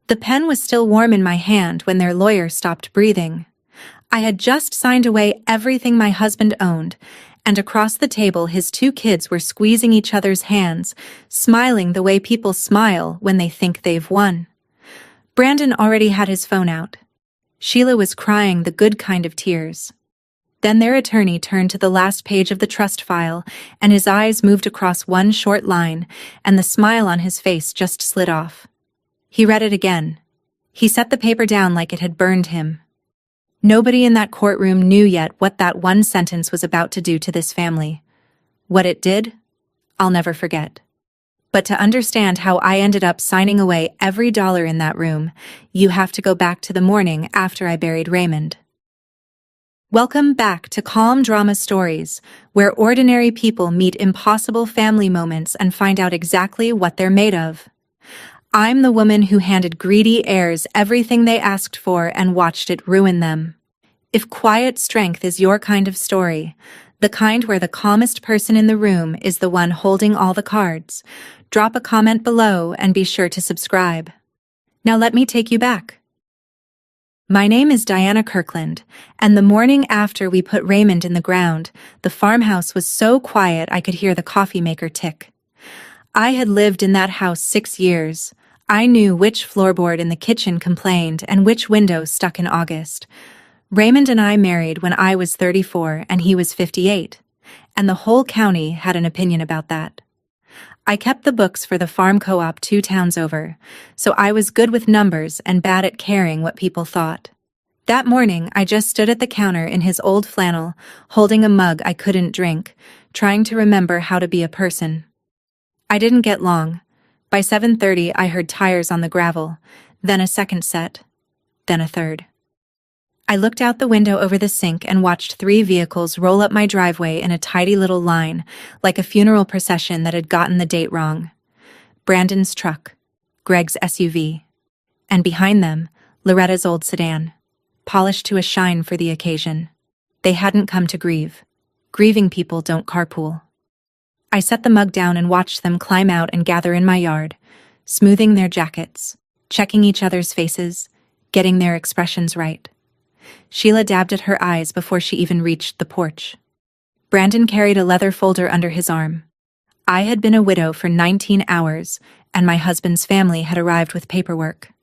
The pen was still warm in my hand when their lawyer stopped breathing. I had just signed away everything my husband owned, and across the table his two kids were squeezing each other's hands, smiling the way people smile when they think they've won. Brandon already had his phone out. Sheila was crying the good kind of tears. Then their attorney turned to the last page of the trust file, and his eyes moved across one short line, and the smile on his face just slid off. He read it again. He set the paper down like it had burned him. Nobody in that courtroom knew yet what that one sentence was about to do to this family. What it did, I'll never forget. But to understand how I ended up signing away every dollar in that room, you have to go back to the morning after I buried Raymond. Welcome back to Calm Drama Stories, where ordinary people meet impossible family moments and find out exactly what they're made of. I'm the woman who handed greedy heirs everything they asked for and watched it ruin them. If quiet strength is your kind of story, the kind where the calmest person in the room is the one holding all the cards, drop a comment below and be sure to subscribe. Now let me take you back. My name is Diana Kirkland, and the morning after we put Raymond in the ground, the farmhouse was so quiet I could hear the coffee maker tick. I had lived in that house 6 years. I knew which floorboard in the kitchen complained and which window stuck in August. Raymond and I married when I was 34 and he was 58, and the whole county had an opinion about that. I kept the books for the farm co-op 2 towns over, so I was good with numbers and bad at caring what people thought. That morning, I just stood at the counter in his old flannel, holding a mug I couldn't drink, trying to remember how to be a person. I didn't get long. By 7:30, I heard tires on the gravel, then a second set, then a third. I looked out the window over the sink and watched 3 vehicles roll up my driveway in a tidy little line, like a funeral procession that had gotten the date wrong. Brandon's truck, Greg's SUV, and behind them, Loretta's old sedan, polished to a shine for the occasion. They hadn't come to grieve. Grieving people don't carpool. I set the mug down and watched them climb out and gather in my yard, smoothing their jackets, checking each other's faces, getting their expressions right. Sheila dabbed at her eyes before she even reached the porch. Brandon carried a leather folder under his arm. I had been a widow for 19 hours, and my husband's family had arrived with paperwork.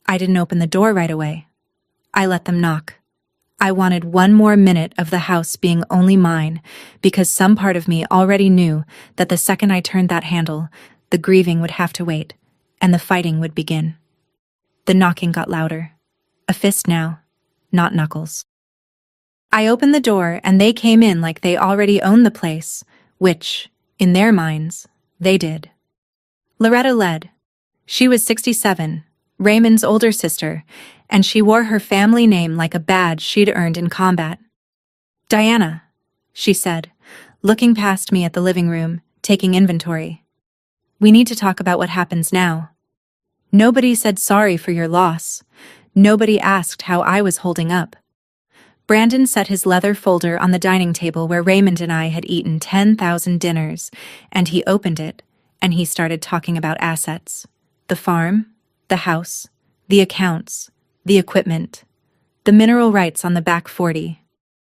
I didn't open the door right away. I let them knock. I wanted 1 more minute of the house being only mine, because some part of me already knew that the second I turned that handle, the grieving would have to wait, and the fighting would begin. The knocking got louder. A fist now, not knuckles. I opened the door and they came in like they already owned the place, which, in their minds, they did. Loretta led. She was 67, Raymond's older sister, and she wore her family name like a badge she'd earned in combat. "Diana," she said, looking past me at the living room, taking inventory. "We need to talk about what happens now. Nobody said sorry for your loss. Nobody asked how I was holding up." Brandon set his leather folder on the dining table where Raymond and I had eaten 10,000 dinners, and he opened it, and he started talking about assets. The farm, the house, the accounts, the equipment, the mineral rights on the back 40.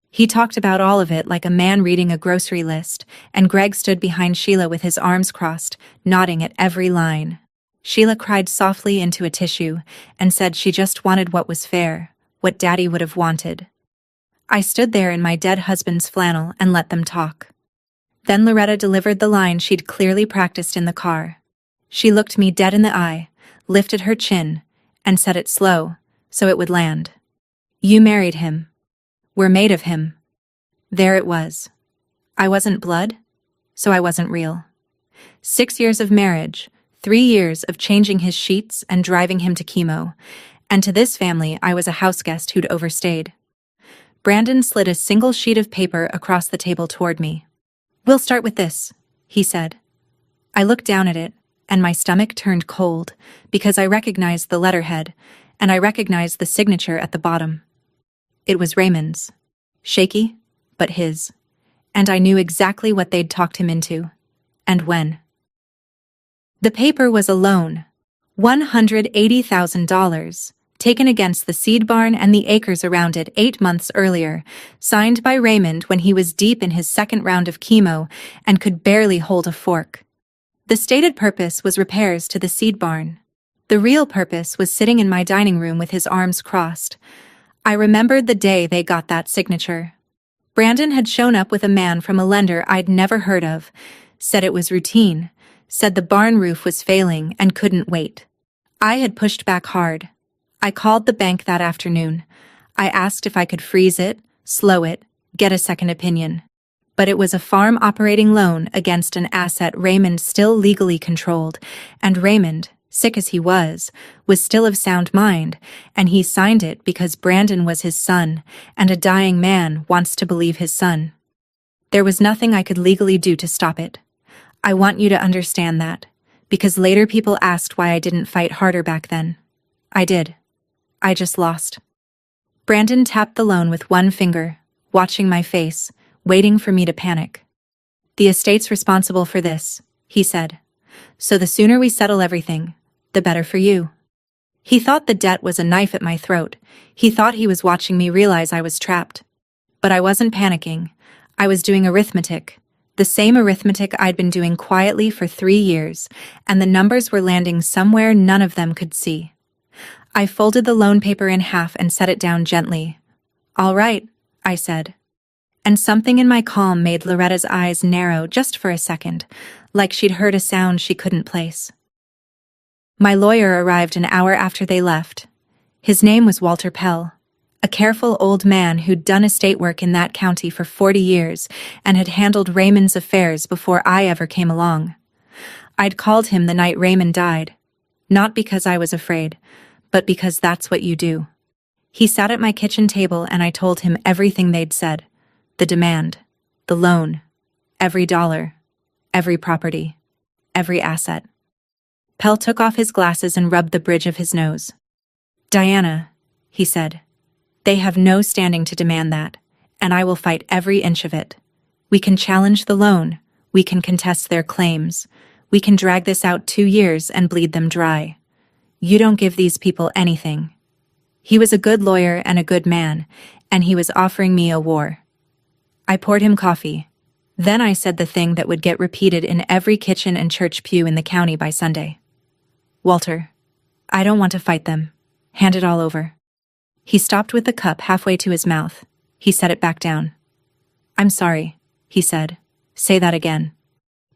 He talked about all of it like a man reading a grocery list, and Greg stood behind Sheila with his arms crossed, nodding at every line. Sheila cried softly into a tissue and said she just wanted what was fair, what Daddy would have wanted. I stood there in my dead husband's flannel and let them talk. Then Loretta delivered the line she'd clearly practiced in the car. She looked me dead in the eye, lifted her chin, and said it slow, so it would land. "You married him. We're made of him." There it was. I wasn't blood, so I wasn't real. 6 years of marriage, 3 years of changing his sheets and driving him to chemo, and to this family I was a houseguest who'd overstayed. Brandon slid a single sheet of paper across the table toward me. "We'll start with this," he said. I looked down at it, and my stomach turned cold, because I recognized the letterhead, and I recognized the signature at the bottom. It was Raymond's. Shaky, but his. And I knew exactly what they'd talked him into, and when. The paper was a loan. $180,000, taken against the seed barn and the acres around it 8 months earlier, signed by Raymond when he was deep in his second round of chemo and could barely hold a fork. The stated purpose was repairs to the seed barn. The real purpose was sitting in my dining room with his arms crossed. I remembered the day they got that signature. Brandon had shown up with a man from a lender I'd never heard of, said it was routine, said the barn roof was failing and couldn't wait. I had pushed back hard. I called the bank that afternoon. I asked if I could freeze it, slow it, get a second opinion. But it was a farm operating loan against an asset Raymond still legally controlled, and Raymond, sick as he was still of sound mind, and he signed it because Brandon was his son, and a dying man wants to believe his son. There was nothing I could legally do to stop it. I want you to understand that, because later people asked why I didn't fight harder back then. I did. I just lost. Brandon tapped the loan with one finger, watching my face, waiting for me to panic. The estate's responsible for this, he said. So the sooner we settle everything, the better for you. He thought the debt was a knife at my throat. He thought he was watching me realize I was trapped. But I wasn't panicking. I was doing arithmetic. The same arithmetic I'd been doing quietly for 3 years, and the numbers were landing somewhere none of them could see. I folded the loan paper in half and set it down gently. All right, I said. And something in my calm made Loretta's eyes narrow just for a second, like she'd heard a sound she couldn't place. My lawyer arrived an hour after they left. His name was Walter Pell, a careful old man who'd done estate work in that county for 40 years and had handled Raymond's affairs before I ever came along. I'd called him the night Raymond died, not because I was afraid, but because that's what you do. He sat at my kitchen table and I told him everything they'd said. The demand, the loan, every dollar, every property, every asset. Pell took off his glasses and rubbed the bridge of his nose. Diana, he said, they have no standing to demand that, and I will fight every inch of it. We can challenge the loan, we can contest their claims, we can drag this out 2 years and bleed them dry. You don't give these people anything. He was a good lawyer and a good man, and he was offering me a war. I poured him coffee. Then I said the thing that would get repeated in every kitchen and church pew in the county by Sunday. Walter, I don't want to fight them. Hand it all over. He stopped with the cup halfway to his mouth. He set it back down. I'm sorry, he said. Say that again.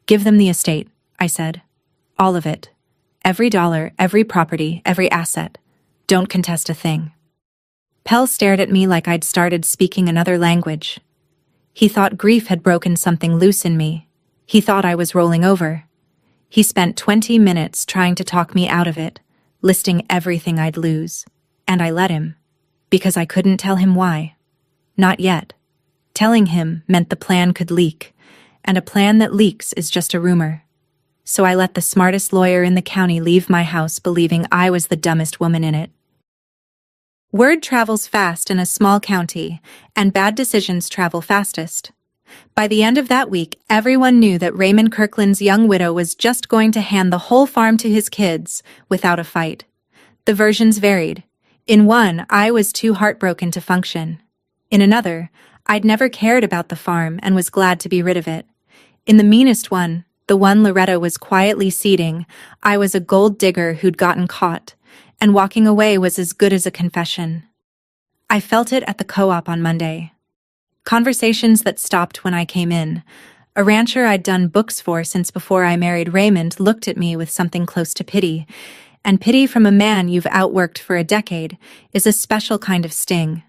Give them the estate, I said. All of it. Every dollar, every property, every asset. Don't contest a thing. Pell stared at me like I'd started speaking another language. He thought grief had broken something loose in me. He thought I was rolling over. He spent 20 minutes trying to talk me out of it, listing everything I'd lose. And I let him, because I couldn't tell him why. Not yet. Telling him meant the plan could leak, and a plan that leaks is just a rumor. So I let the smartest lawyer in the county leave my house believing I was the dumbest woman in it. Word travels fast in a small county, and bad decisions travel fastest. By the end of that week, everyone knew that Raymond Kirkland's young widow was just going to hand the whole farm to his kids, without a fight. The versions varied. In one, I was too heartbroken to function. In another, I'd never cared about the farm and was glad to be rid of it. In the meanest one, the one Loretta was quietly seeding, I was a gold digger who'd gotten caught, and walking away was as good as a confession. I felt it at the co-op on Monday. Conversations that stopped when I came in. A rancher I'd done books for since before I married Raymond looked at me with something close to pity, and pity from a man you've outworked for a decade is a special kind of sting.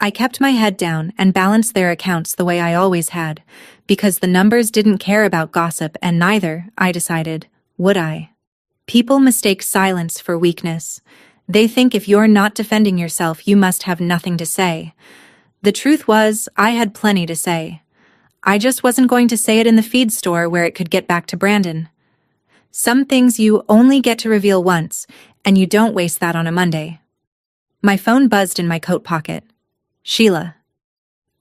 I kept my head down and balanced their accounts the way I always had, because the numbers didn't care about gossip and neither, I decided, would I. People mistake silence for weakness. They think if you're not defending yourself, you must have nothing to say. The truth was, I had plenty to say. I just wasn't going to say it in the feed store where it could get back to Brandon. Some things you only get to reveal once, and you don't waste that on a Monday. My phone buzzed in my coat pocket. Sheila.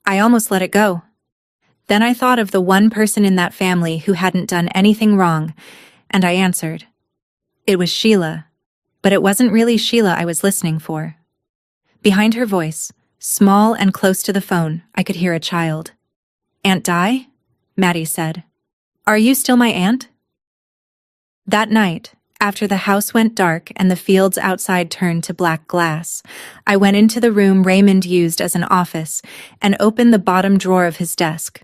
I almost let it go. Then I thought of the one person in that family who hadn't done anything wrong, and I answered. It was Sheila, But it wasn't really Sheila I was listening for. Behind her voice, small and close to the phone, I could hear a child. "Aunt Di?" Maddie said. "Are you still my aunt?" That night, after the house went dark and the fields outside turned to black glass, I went into the room Raymond used as an office and opened the bottom drawer of his desk.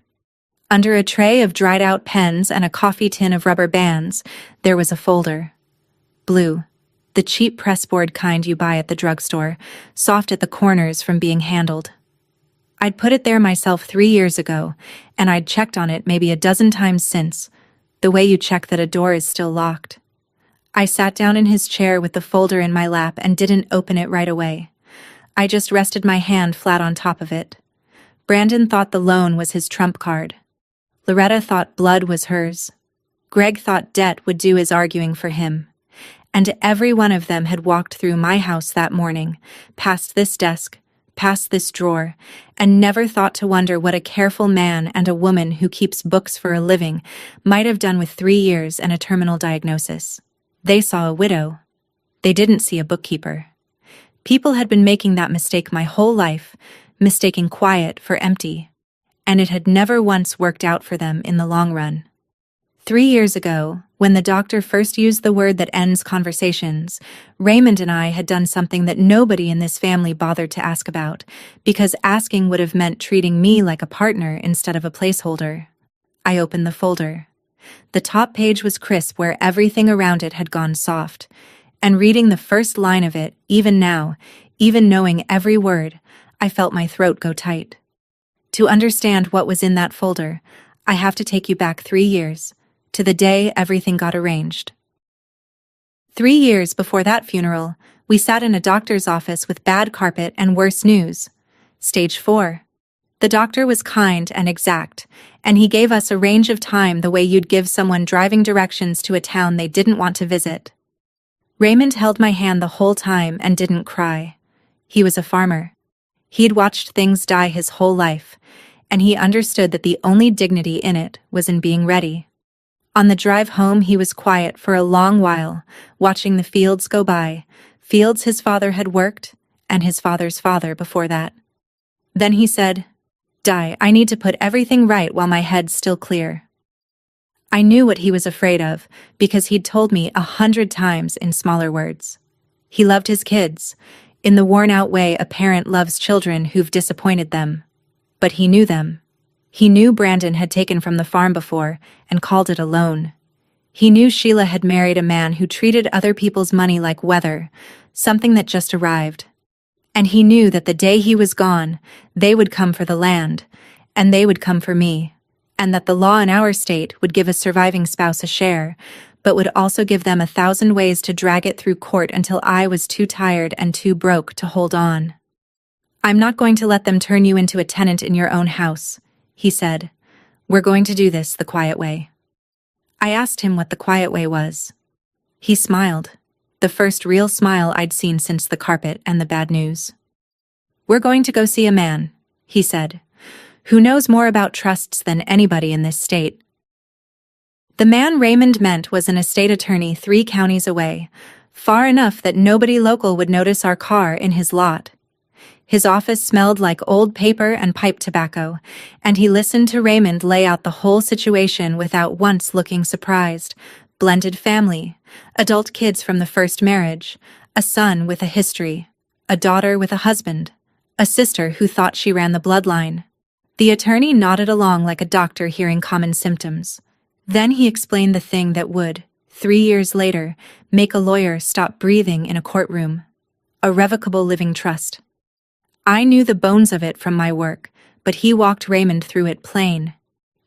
Under a tray of dried-out pens and a coffee tin of rubber bands, there was a folder. Blue, the cheap pressboard kind you buy at the drugstore, soft at the corners from being handled. I'd put it there myself 3 years ago, and I'd checked on it maybe a dozen times since, the way you check that a door is still locked. I sat down in his chair with the folder in my lap and didn't open it right away. I just rested my hand flat on top of it. Brandon thought the loan was his trump card. Loretta thought blood was hers. Greg thought debt would do his arguing for him. And every one of them had walked through my house that morning, past this desk, past this drawer, and never thought to wonder what a careful man and a woman who keeps books for a living might have done with 3 years and a terminal diagnosis. They saw a widow. They didn't see a bookkeeper. People had been making that mistake my whole life, mistaking quiet for empty, and it had never once worked out for them in the long run. 3 years ago, when the doctor first used the word that ends conversations, Raymond and I had done something that nobody in this family bothered to ask about, because asking would have meant treating me like a partner instead of a placeholder. I opened the folder. The top page was crisp where everything around it had gone soft, and reading the first line of it, even now, even knowing every word, I felt my throat go tight. To understand what was in that folder, I have to take you back 3 years, to the day everything got arranged. 3 years before that funeral, we sat in a doctor's office with bad carpet and worse news. Stage 4. The doctor was kind and exact, and he gave us a range of time the way you'd give someone driving directions to a town they didn't want to visit. Raymond held my hand the whole time and didn't cry. He was a farmer. He'd watched things die his whole life, and he understood that the only dignity in it was in being ready. On the drive home, he was quiet for a long while, watching the fields go by, fields his father had worked, and his father's father before that. Then he said, "Di, I need to put everything right while my head's still clear." I knew what he was afraid of, because he'd told me 100 times in smaller words. He loved his kids, in the worn-out way a parent loves children who've disappointed them. But he knew them. He knew Brandon had taken from the farm before and called it a loan. He knew Sheila had married a man who treated other people's money like weather, something that just arrived. And he knew that the day he was gone, they would come for the land, and they would come for me, and that the law in our state would give a surviving spouse a share, but would also give them 1,000 ways to drag it through court until I was too tired and too broke to hold on. "I'm not going to let them turn you into a tenant in your own house," he said. "We're going to do this the quiet way." I asked him what the quiet way was. He smiled, the first real smile I'd seen since the carpet and the bad news. "We're going to go see a man," he said, "who knows more about trusts than anybody in this state." The man Raymond meant was an estate attorney 3 counties away, far enough that nobody local would notice our car in his lot. His office smelled like old paper and pipe tobacco, and he listened to Raymond lay out the whole situation without once looking surprised. Blended family, adult kids from the first marriage, a son with a history, a daughter with a husband, a sister who thought she ran the bloodline. The attorney nodded along like a doctor hearing common symptoms. Then he explained the thing that would, 3 years later, make a lawyer stop breathing in a courtroom. A revocable living trust. I knew the bones of it from my work, but he walked Raymond through it plain.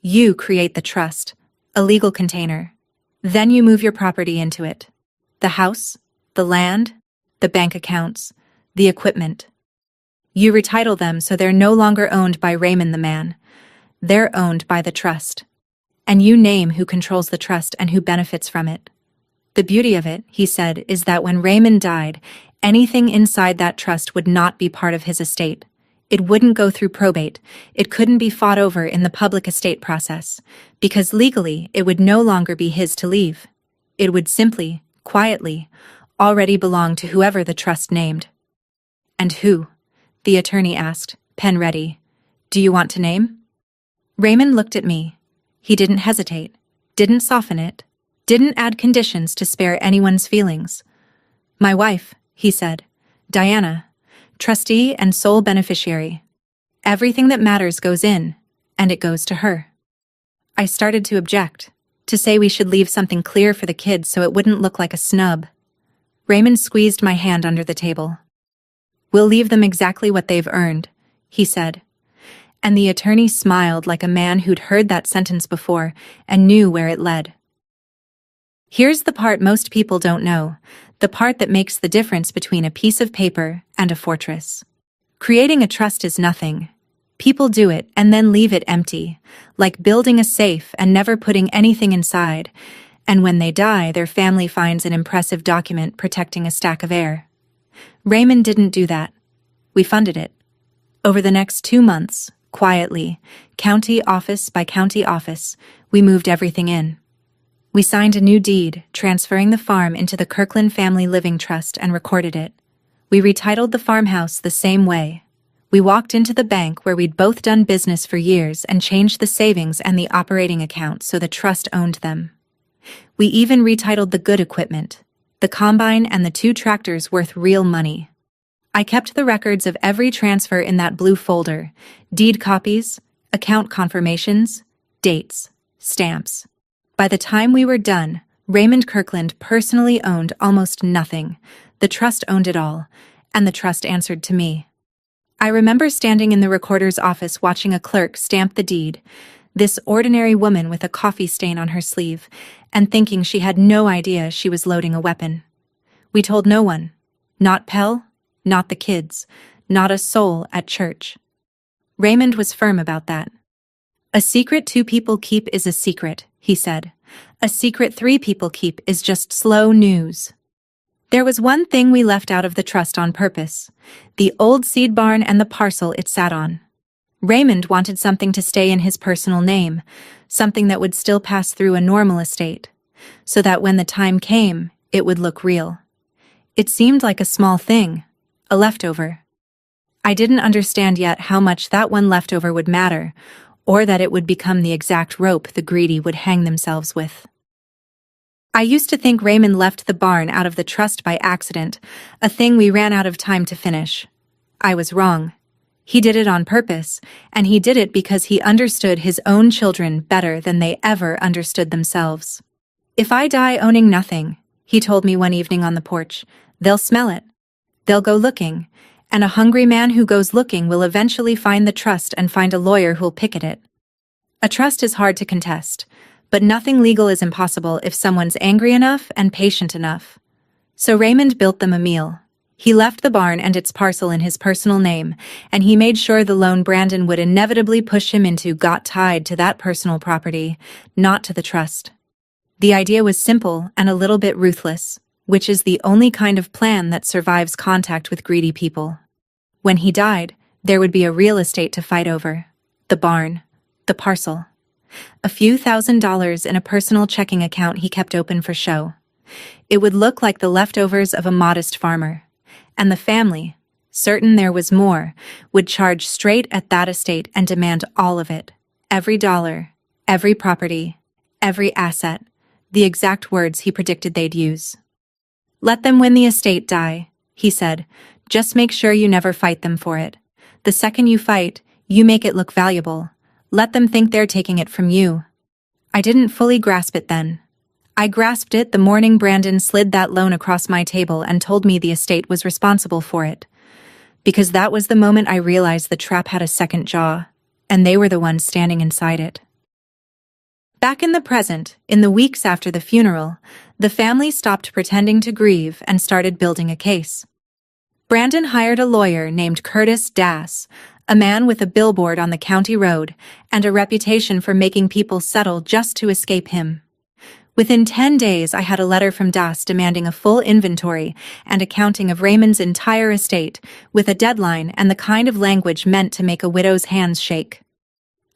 You create the trust, a legal container. Then you move your property into it. The house, the land, the bank accounts, the equipment. You retitle them so they're no longer owned by Raymond the man. They're owned by the trust. And you name who controls the trust and who benefits from it. The beauty of it, he said, is that when Raymond died, anything inside that trust would not be part of his estate. It wouldn't go through probate. It couldn't be fought over in the public estate process, because legally it would no longer be his to leave. It would simply, quietly, already belonged to whoever the trust named. "And who?" the attorney asked, pen ready. "Do you want to name?" Raymond looked at me. He didn't hesitate, didn't soften it, didn't add conditions to spare anyone's feelings. "My wife," he said, "Diana, trustee and sole beneficiary. Everything that matters goes in, and it goes to her." I started to object, to say we should leave something clear for the kids so it wouldn't look like a snub. Raymond squeezed my hand under the table. "We'll leave them exactly what they've earned," he said. And the attorney smiled like a man who'd heard that sentence before and knew where it led. Here's the part most people don't know, the part that makes the difference between a piece of paper and a fortress. Creating a trust is nothing. People do it and then leave it empty, like building a safe and never putting anything inside, and when they die, their family finds an impressive document protecting a stack of air. Raymond didn't do that. We funded it. Over the next 2 months, quietly, county office by county office, we moved everything in. We signed a new deed, transferring the farm into the Kirkland Family Living Trust and recorded it. We retitled the farmhouse the same way. We walked into the bank where we'd both done business for years and changed the savings and the operating account so the trust owned them. We even retitled the good equipment, the combine and the 2 tractors worth real money. I kept the records of every transfer in that blue folder, deed copies, account confirmations, dates, stamps. By the time we were done, Raymond Kirkland personally owned almost nothing. The trust owned it all, and the trust answered to me. I remember standing in the recorder's office watching a clerk stamp the deed, this ordinary woman with a coffee stain on her sleeve, and thinking she had no idea she was loading a weapon. We told no one, not Pell, not the kids, not a soul at church. Raymond was firm about that. "A secret 2 people keep is a secret," he said. "A secret 3 people keep is just slow news." There was one thing we left out of the trust on purpose: the old seed barn and the parcel it sat on. Raymond wanted something to stay in his personal name, something that would still pass through a normal estate, so that when the time came, it would look real. It seemed like a small thing, a leftover. I didn't understand yet how much that one leftover would matter, or that it would become the exact rope the greedy would hang themselves with. I used to think Raymond left the barn out of the trust by accident, a thing we ran out of time to finish. I was wrong. He did it on purpose, and he did it because he understood his own children better than they ever understood themselves. "If I die owning nothing," he told me one evening on the porch, "they'll smell it. They'll go looking, and a hungry man who goes looking will eventually find the trust and find a lawyer who'll picket it." A trust is hard to contest, but nothing legal is impossible if someone's angry enough and patient enough. So Raymond built them a meal. He left the barn and its parcel in his personal name, and he made sure the loan Brandon would inevitably push him into got tied to that personal property, not to the trust. The idea was simple and a little bit ruthless, which is the only kind of plan that survives contact with greedy people. When he died, there would be a real estate to fight over: the barn, the parcel. A few $1,000s in a personal checking account he kept open for show. It would look like the leftovers of a modest farmer. And the family, certain there was more, would charge straight at that estate and demand all of it. Every dollar, every property, every asset, the exact words he predicted they'd use. "Let them win the estate, Di," he said. "Just make sure you never fight them for it. The second you fight, you make it look valuable. Let them think they're taking it from you." I didn't fully grasp it then. I grasped it the morning Brandon slid that loan across my table and told me the estate was responsible for it. Because that was the moment I realized the trap had a second jaw, and they were the ones standing inside it. Back in the present, in the weeks after the funeral, the family stopped pretending to grieve and started building a case. Brandon hired a lawyer named Curtis Dass, a man with a billboard on the county road and a reputation for making people settle just to escape him. Within 10 days, I had a letter from Dass demanding a full inventory and accounting of Raymond's entire estate, with a deadline and the kind of language meant to make a widow's hands shake.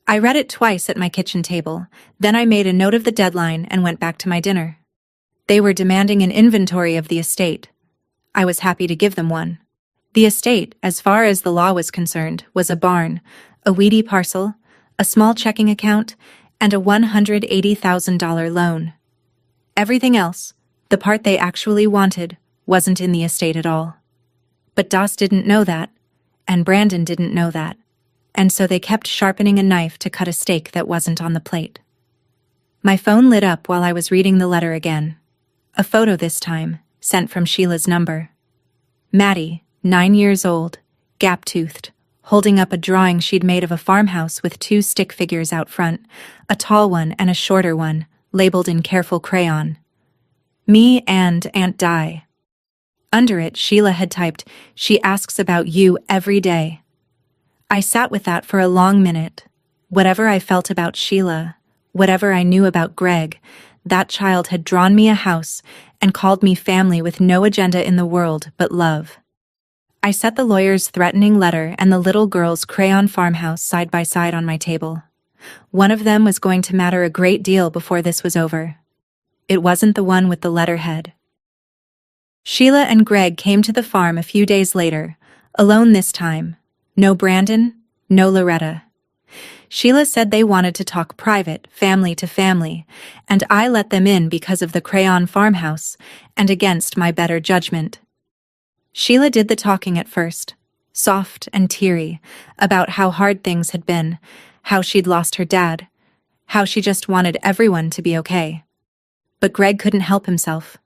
I read it twice at my kitchen table, then I made a note of the deadline and went back to my dinner. They were demanding an inventory of the estate, I was happy to give them one. The estate, as far as the law was concerned, was a barn, a weedy parcel, a small checking account, and a $180,000 loan. Everything else, the part they actually wanted, wasn't in the estate at all. But Doss didn't know that, and Brandon didn't know that, and so they kept sharpening a knife to cut a steak that wasn't on the plate. My phone lit up while I was reading the letter again. A photo this time, sent from Sheila's number. Maddie, 9 years old, gap-toothed, holding up a drawing she'd made of a farmhouse with 2 stick figures out front, a tall one and a shorter one, labeled in careful crayon. Me and Aunt Di. Under it, Sheila had typed, "She asks about you every day." I sat with that for a long minute. Whatever I felt about Sheila, whatever I knew about Greg, that child had drawn me a house and called me family with no agenda in the world but love. I set the lawyer's threatening letter and the little girl's crayon farmhouse side by side on my table. One of them was going to matter a great deal before this was over. It wasn't the one with the letterhead. Sheila and Greg came to the farm a few days later, alone this time. No Brandon, no Loretta. Sheila said they wanted to talk private, family to family, and I let them in because of the crayon farmhouse and against my better judgment. Sheila did the talking at first, soft and teary, about how hard things had been, how she'd lost her dad, how she just wanted everyone to be okay. But Greg couldn't help himself.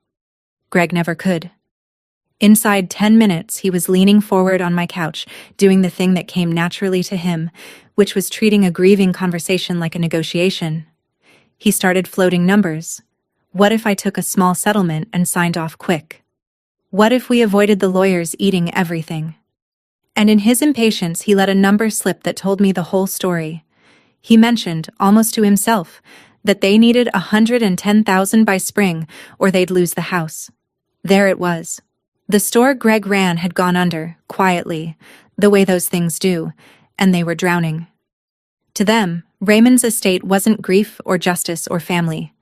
Greg never could. Inside 10 minutes, he was leaning forward on my couch, doing the thing that came naturally to him, which was treating a grieving conversation like a negotiation. He started floating numbers. What if I took a small settlement and signed off quick? What if we avoided the lawyers eating everything? And in his impatience, he let a number slip that told me the whole story. He mentioned, almost to himself, that they needed $110,000 by spring or they'd lose the house. There it was. The store Greg ran had gone under, quietly, the way those things do, and they were drowning. To them, Raymond's estate wasn't grief or justice or family.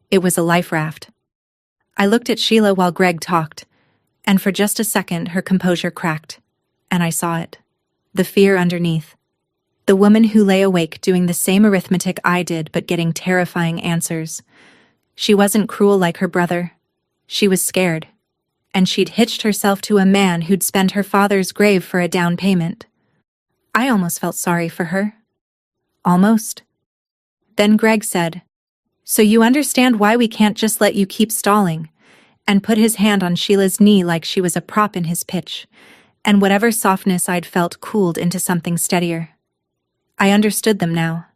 It was a life raft. I looked at Sheila while Greg talked, and for just a second her composure cracked, and I saw it. The fear underneath. The woman who lay awake doing the same arithmetic I did but getting terrifying answers. She wasn't cruel like her brother. She was scared. And she'd hitched herself to a man who'd spent her father's grave for a down payment. I almost felt sorry for her. Almost. Then Greg said, "So you understand why we can't just let you keep stalling," and put his hand on Sheila's knee like she was a prop in his pitch, and whatever softness I'd felt cooled into something steadier. I understood them now.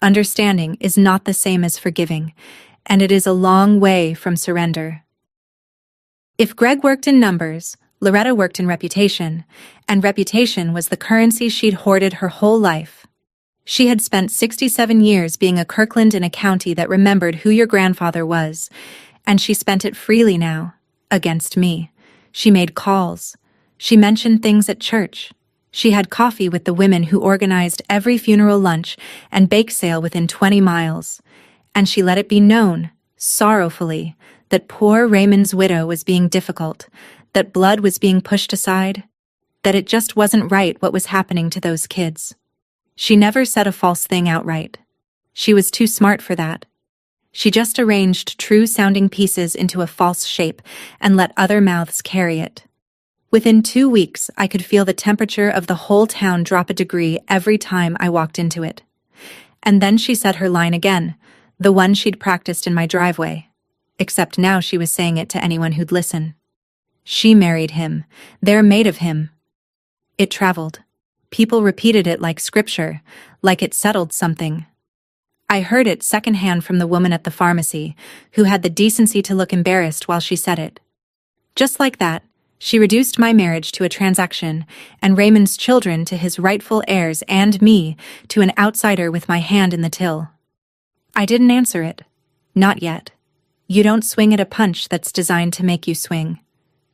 Understanding is not the same as forgiving, and it is a long way from surrender. If Greg worked in numbers, Loretta worked in reputation, and reputation was the currency she'd hoarded her whole life. She had spent 67 years being a Kirkland in a county that remembered who your grandfather was, and she spent it freely now, against me. She made calls. She mentioned things at church. She had coffee with the women who organized every funeral lunch and bake sale within 20 miles. And she let it be known, sorrowfully, that poor Raymond's widow was being difficult, that blood was being pushed aside, that it just wasn't right what was happening to those kids. She never said a false thing outright. She was too smart for that. She just arranged true-sounding pieces into a false shape and let other mouths carry it. Within 2 weeks, I could feel the temperature of the whole town drop a degree every time I walked into it. And then she said her line again, the one she'd practiced in my driveway. Except now she was saying it to anyone who'd listen. She married him. They're made of him. It traveled. People repeated it like scripture, like it settled something. I heard it secondhand from the woman at the pharmacy, who had the decency to look embarrassed while she said it. Just like that, she reduced my marriage to a transaction, and Raymond's children to his rightful heirs and me to an outsider with my hand in the till. I didn't answer it. Not yet. You don't swing at a punch that's designed to make you swing.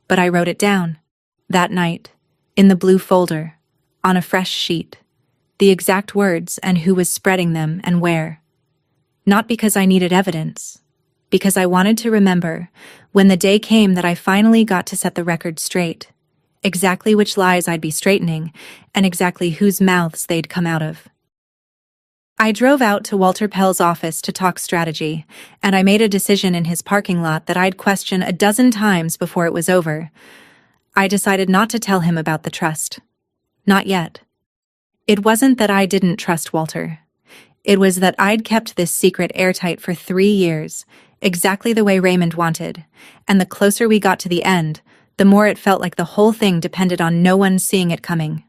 But I wrote it down. That night. In the blue folder. On a fresh sheet. The exact words and who was spreading them and where. Not because I needed evidence. because I wanted to remember, when the day came that I finally got to set the record straight, exactly which lies I'd be straightening, and exactly whose mouths they'd come out of. I drove out to Walter Pell's office to talk strategy, and I made a decision in his parking lot that I'd question a dozen times before it was over. I decided not to tell him about the trust. Not yet. It wasn't that I didn't trust Walter. It was that I'd kept this secret airtight for 3 years, exactly the way Raymond wanted, and the closer we got to the end, the more it felt like the whole thing depended on no one seeing it coming.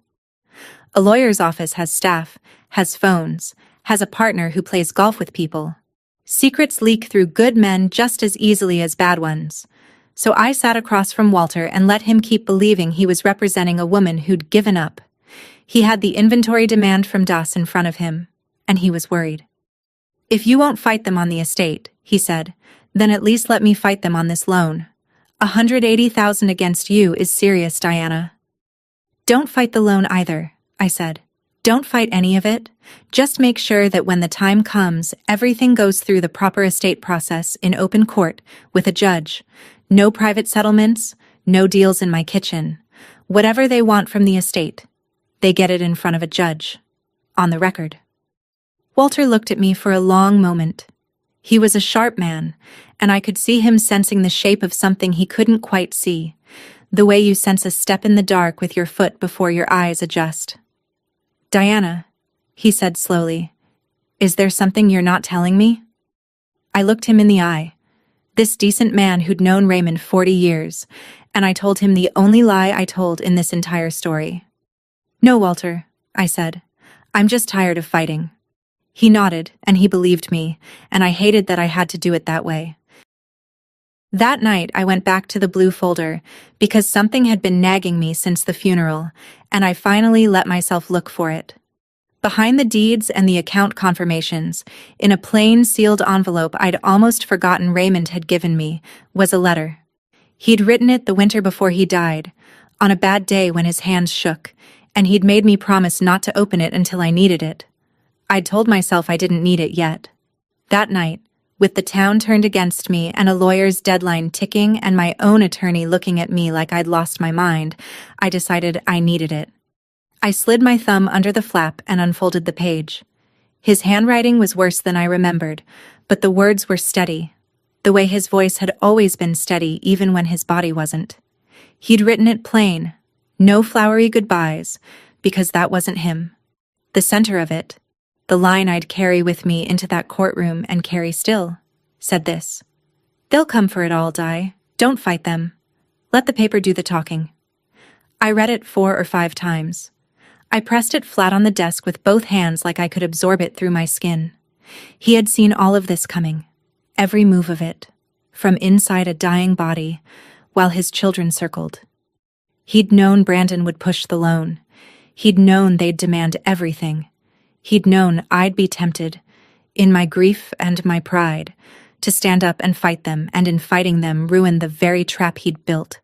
A lawyer's office has staff, has phones, has a partner who plays golf with people. Secrets leak through good men just as easily as bad ones. So I sat across from Walter and let him keep believing he was representing a woman who'd given up. He had the inventory demand from Das in front of him, and he was worried. "If you won't fight them on the estate," he said, "then at least let me fight them on this loan. 180,000 against you is serious, Diana." "Don't fight the loan either," I said. "Don't fight any of it. Just make sure that when the time comes, everything goes through the proper estate process in open court with a judge. No private settlements, no deals in my kitchen. Whatever they want from the estate, they get it in front of a judge. On the record." Walter looked at me for a long moment. He was a sharp man, and I could see him sensing the shape of something he couldn't quite see, the way you sense a step in the dark with your foot before your eyes adjust. "Diana," he said slowly, "is there something you're not telling me?" I looked him in the eye, this decent man who'd known Raymond 40 years, and I told him the only lie I told in this entire story. "No, Walter," I said. "I'm just tired of fighting." He nodded, and he believed me, and I hated that I had to do it that way. That night I went back to the blue folder, because something had been nagging me since the funeral, and I finally let myself look for it. Behind the deeds and the account confirmations, in a plain sealed envelope I'd almost forgotten Raymond had given me, was a letter. He'd written it the winter before he died, on a bad day when his hands shook, and he'd made me promise not to open it until I needed it. I'd told myself I didn't need it yet. That night, with the town turned against me and a lawyer's deadline ticking and my own attorney looking at me like I'd lost my mind, I decided I needed it. I slid my thumb under the flap and unfolded the page. His handwriting was worse than I remembered, but the words were steady, the way his voice had always been steady even when his body wasn't. He'd written it plain, no flowery goodbyes, because that wasn't him. The center of it, the line I'd carry with me into that courtroom and carry still, said this: "They'll come for it all, Di. Don't fight them. Let the paper do the talking." I read it 4 or 5 times. I pressed it flat on the desk with both hands like I could absorb it through my skin. He had seen all of this coming, every move of it, from inside a dying body, while his children circled. He'd known Brandon would push the loan. He'd known they'd demand everything. He'd known I'd be tempted, in my grief and my pride, to stand up and fight them, and in fighting them ruin the very trap he'd built.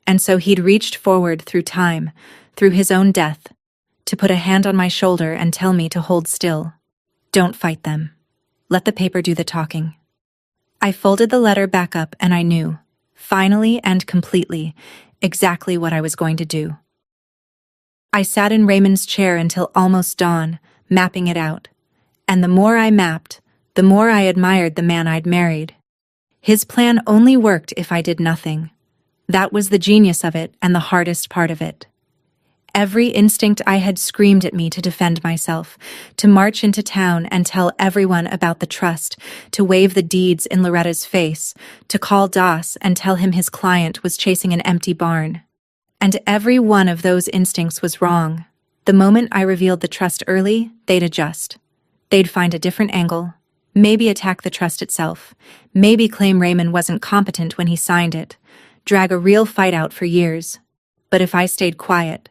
And so he'd reached forward through time, through his own death, to put a hand on my shoulder and tell me to hold still. Don't fight them. Let the paper do the talking. I folded the letter back up and I knew, finally and completely, exactly what I was going to do. I sat in Raymond's chair until almost dawn, mapping it out. And the more I mapped, the more I admired the man I'd married. His plan only worked if I did nothing. That was the genius of it and the hardest part of it. Every instinct I had screamed at me to defend myself, to march into town and tell everyone about the trust, to wave the deeds in Loretta's face, to call Das and tell him his client was chasing an empty barn. And every one of those instincts was wrong. The moment I revealed the trust early, they'd adjust. They'd find a different angle, maybe attack the trust itself, maybe claim Raymond wasn't competent when he signed it, drag a real fight out for years. But if I stayed quiet,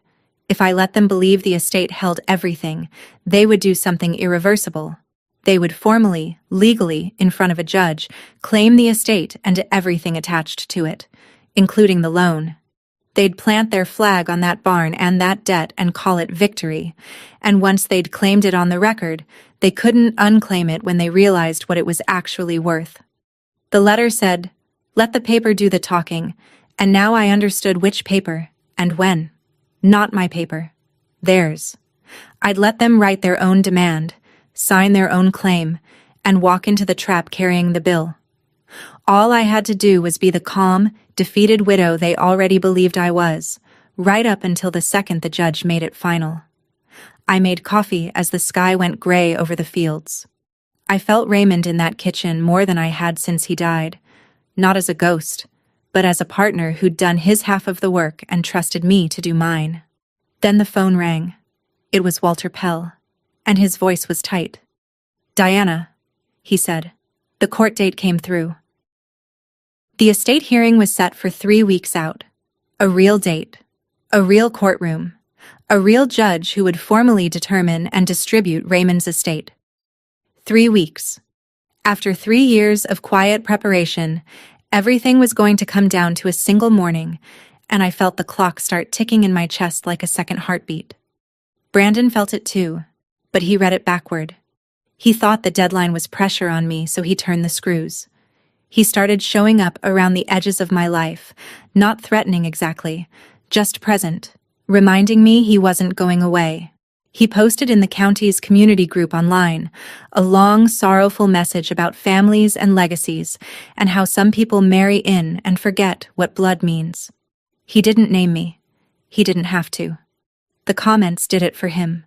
if I let them believe the estate held everything, they would do something irreversible. They would formally, legally, in front of a judge, claim the estate and everything attached to it, including the loan. They'd plant their flag on that barn and that debt and call it victory, and once they'd claimed it on the record, they couldn't unclaim it when they realized what it was actually worth. The letter said, "Let the paper do the talking," and now I understood which paper, and when. Not my paper. Theirs. I'd let them write their own demand, sign their own claim, and walk into the trap carrying the bill. All I had to do was be the calm, defeated widow they already believed I was, right up until the second the judge made it final. I made coffee as the sky went gray over the fields. I felt Raymond in that kitchen more than I had since he died, not as a ghost, but as a partner who'd done his half of the work and trusted me to do mine. Then the phone rang. It was Walter Pell, and his voice was tight. "Diana," he said. The court date came through. The estate hearing was set for 3 weeks out. A real date. A real courtroom. A real judge who would formally determine and distribute Raymond's estate. 3 weeks. After 3 years of quiet preparation, everything was going to come down to a single morning, and I felt the clock start ticking in my chest like a second heartbeat. Brandon felt it too, but he read it backward. He thought the deadline was pressure on me, so he turned the screws. He started showing up around the edges of my life, not threatening exactly, just present, reminding me he wasn't going away. He posted in the county's community group online a long, sorrowful message about families and legacies and how some people marry in and forget what blood means. He didn't name me. He didn't have to. The comments did it for him.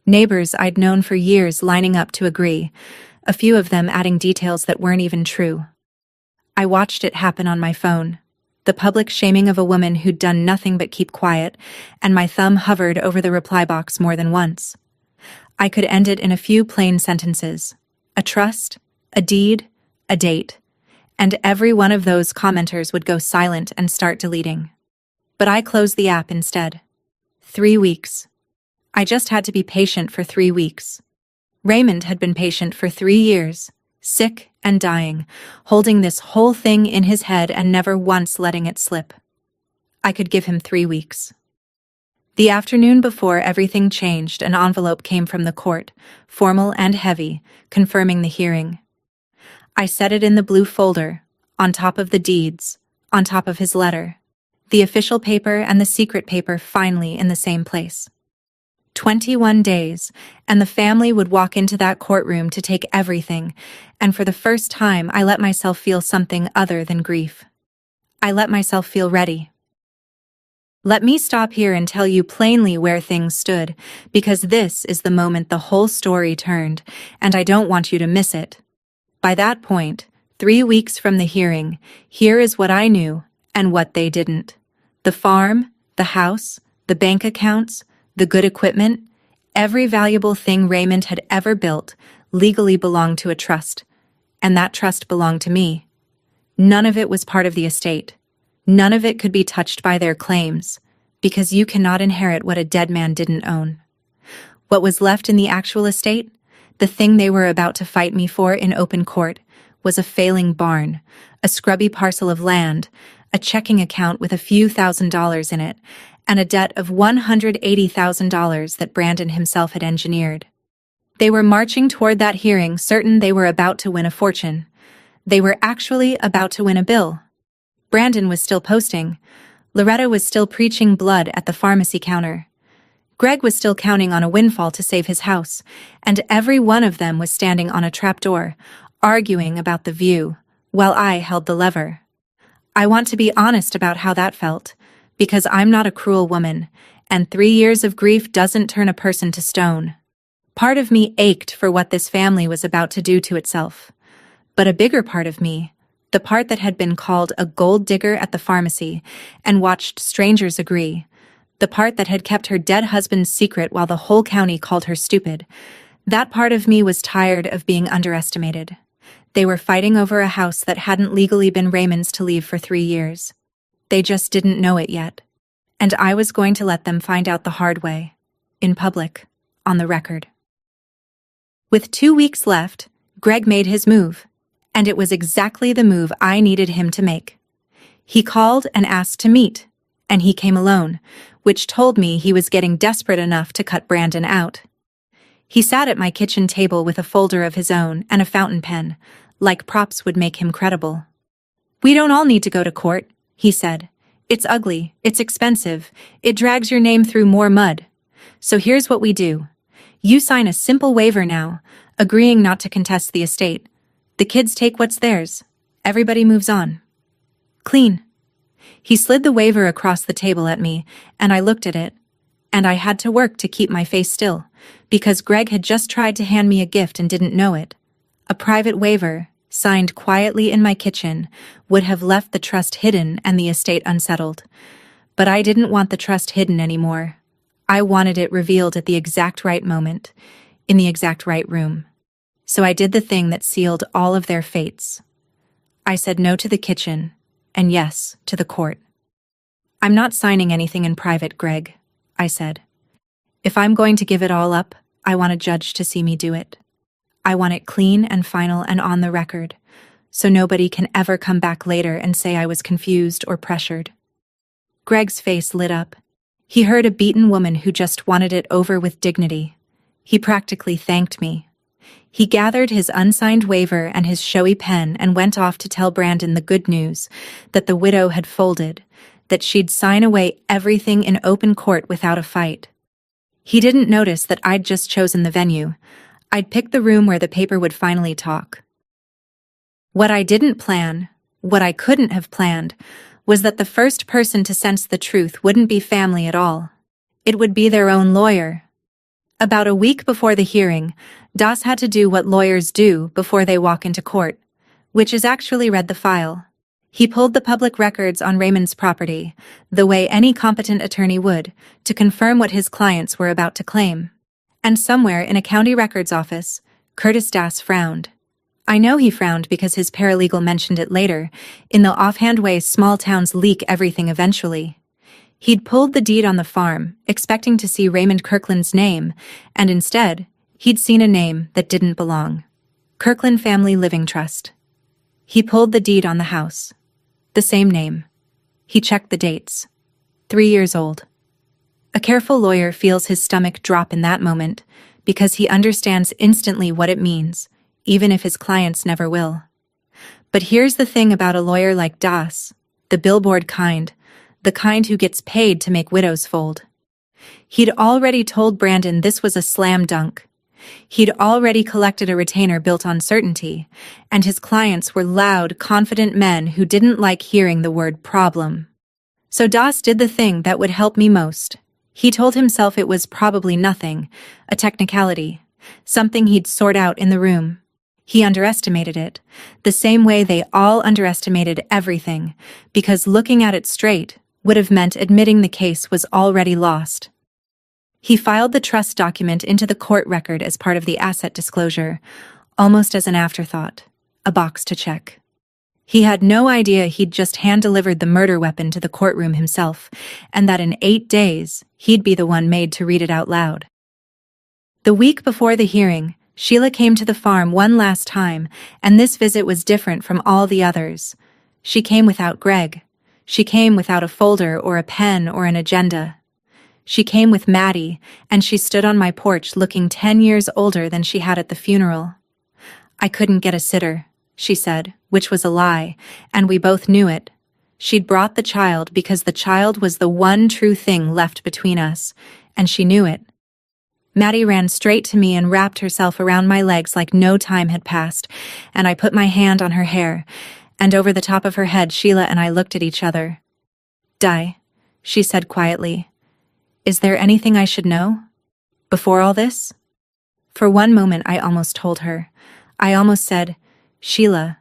Neighbors I'd known for years lining up to agree, a few of them adding details that weren't even true. I watched it happen on my phone, the public shaming of a woman who'd done nothing but keep quiet, and my thumb hovered over the reply box more than once. I could end it in a few plain sentences. A trust, a deed, a date, and every one of those commenters would go silent and start deleting. But I closed the app instead. 3 weeks. I just had to be patient for 3 weeks. Raymond had been patient for 3 years, sick and dying, holding this whole thing in his head and never once letting it slip. I could give him 3 weeks. The afternoon before everything changed, an envelope came from the court, formal and heavy, confirming the hearing. I set it in the blue folder, on top of the deeds, on top of his letter, the official paper and the secret paper finally in the same place. 21 days, and the family would walk into that courtroom to take everything, and for the first time I let myself feel something other than grief. I let myself feel ready. Let me stop here and tell you plainly where things stood, because this is the moment the whole story turned, and I don't want you to miss it. By that point, 3 weeks from the hearing, here is what I knew and what they didn't. The farm, the house, the bank accounts, the good equipment, every valuable thing Raymond had ever built legally belonged to a trust, and that trust belonged to me. None of it was part of the estate. None of it could be touched by their claims, because you cannot inherit what a dead man didn't own. What was left in the actual estate, the thing they were about to fight me for in open court, was a failing barn, a scrubby parcel of land, a checking account with a few $1,000s in it, and a debt of $180,000 that Brandon himself had engineered. They were marching toward that hearing certain they were about to win a fortune. They were actually about to win a bill. Brandon was still posting. Loretta was still preaching blood at the pharmacy counter. Greg was still counting on a windfall to save his house, and every one of them was standing on a trapdoor, arguing about the view, while I held the lever. I want to be honest about how that felt, because I'm not a cruel woman, and 3 years of grief doesn't turn a person to stone. Part of me ached for what this family was about to do to itself. But a bigger part of me, the part that had been called a gold digger at the pharmacy and watched strangers agree, the part that had kept her dead husband's secret while the whole county called her stupid, that part of me was tired of being underestimated. They were fighting over a house that hadn't legally been Raymond's to leave for 3 years. They just didn't know it yet. And I was going to let them find out the hard way. In public. On the record. With 2 weeks left, Greg made his move. And it was exactly the move I needed him to make. He called and asked to meet. And he came alone, which told me he was getting desperate enough to cut Brandon out. He sat at my kitchen table with a folder of his own and a fountain pen, like props would make him credible. "We don't all need to go to court," he said. "It's ugly, it's expensive, it drags your name through more mud. So here's what we do. You sign a simple waiver now, agreeing not to contest the estate. The kids take what's theirs. Everybody moves on. Clean." He slid the waiver across the table at me, and I looked at it. And I had to work to keep my face still, because Greg had just tried to hand me a gift and didn't know it. A private waiver, signed quietly in my kitchen, would have left the trust hidden and the estate unsettled. But I didn't want the trust hidden anymore. I wanted it revealed at the exact right moment, in the exact right room. So I did the thing that sealed all of their fates. I said no to the kitchen, and yes to the court. "I'm not signing anything in private, Greg," I said. "If I'm going to give it all up, I want a judge to see me do it. I want it clean and final and on the record, so nobody can ever come back later and say I was confused or pressured." Greg's face lit up. He heard a beaten woman who just wanted it over with dignity. He practically thanked me. He gathered his unsigned waiver and his showy pen and went off to tell Brandon the good news, that the widow had folded, that she'd sign away everything in open court without a fight. He didn't notice that I'd just chosen the venue. I'd picked the room where the paper would finally talk. What I didn't plan, what I couldn't have planned, was that the first person to sense the truth wouldn't be family at all. It would be their own lawyer. About a week before the hearing, Das had to do what lawyers do before they walk into court, which is actually read the file. He pulled the public records on Raymond's property, the way any competent attorney would, to confirm what his clients were about to claim. And somewhere in a county records office, Curtis Das frowned. I know he frowned because his paralegal mentioned it later, in the offhand way small towns leak everything eventually. He'd pulled the deed on the farm, expecting to see Raymond Kirkland's name, and instead, he'd seen a name that didn't belong. Kirkland Family Living Trust. He pulled the deed on the house. The same name. He checked the dates. 3 years old. A careful lawyer feels his stomach drop in that moment, because he understands instantly what it means, even if his clients never will. But here's the thing about a lawyer like Das, the billboard kind, the kind who gets paid to make widows fold. He'd already told Brandon this was a slam dunk. He'd already collected a retainer built on certainty, and his clients were loud, confident men who didn't like hearing the word problem. So Das did the thing that would help me most. He told himself it was probably nothing, a technicality, something he'd sort out in the room. He underestimated it, the same way they all underestimated everything, because looking at it straight would have meant admitting the case was already lost. He filed the trust document into the court record as part of the asset disclosure, almost as an afterthought, a box to check. He had no idea he'd just hand-delivered the murder weapon to the courtroom himself, and that in 8 days, he'd be the one made to read it out loud. The week before the hearing, Sheila came to the farm one last time, and this visit was different from all the others. She came without Greg. She came without a folder or a pen or an agenda. She came with Maddie, and she stood on my porch looking 10 years older than she had at the funeral. "I couldn't get a sitter," she said, which was a lie, and we both knew it. She'd brought the child because the child was the one true thing left between us, and she knew it. Maddie ran straight to me and wrapped herself around my legs like no time had passed, and I put my hand on her hair, and over the top of her head Sheila and I looked at each other. "Di," she said quietly. "Is there anything I should know? Before all this?" For one moment I almost told her. I almost said, "Sheila,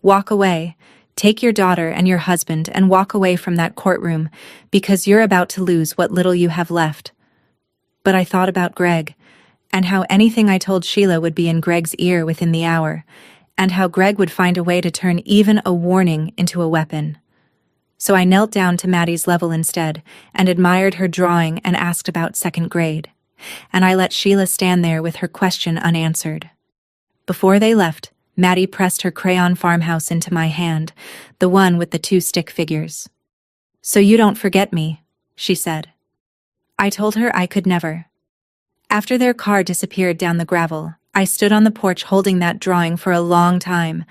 walk away. Take your daughter and your husband and walk away from that courtroom, because you're about to lose what little you have left." But I thought about Greg, and how anything I told Sheila would be in Greg's ear within the hour, and how Greg would find a way to turn even a warning into a weapon. So I knelt down to Maddie's level instead, and admired her drawing and asked about second grade. And I let Sheila stand there with her question unanswered. Before they left, Maddie pressed her crayon farmhouse into my hand, the one with the 2 stick figures. "So you don't forget me," she said. I told her I could never. After their car disappeared down the gravel, I stood on the porch holding that drawing for a long time.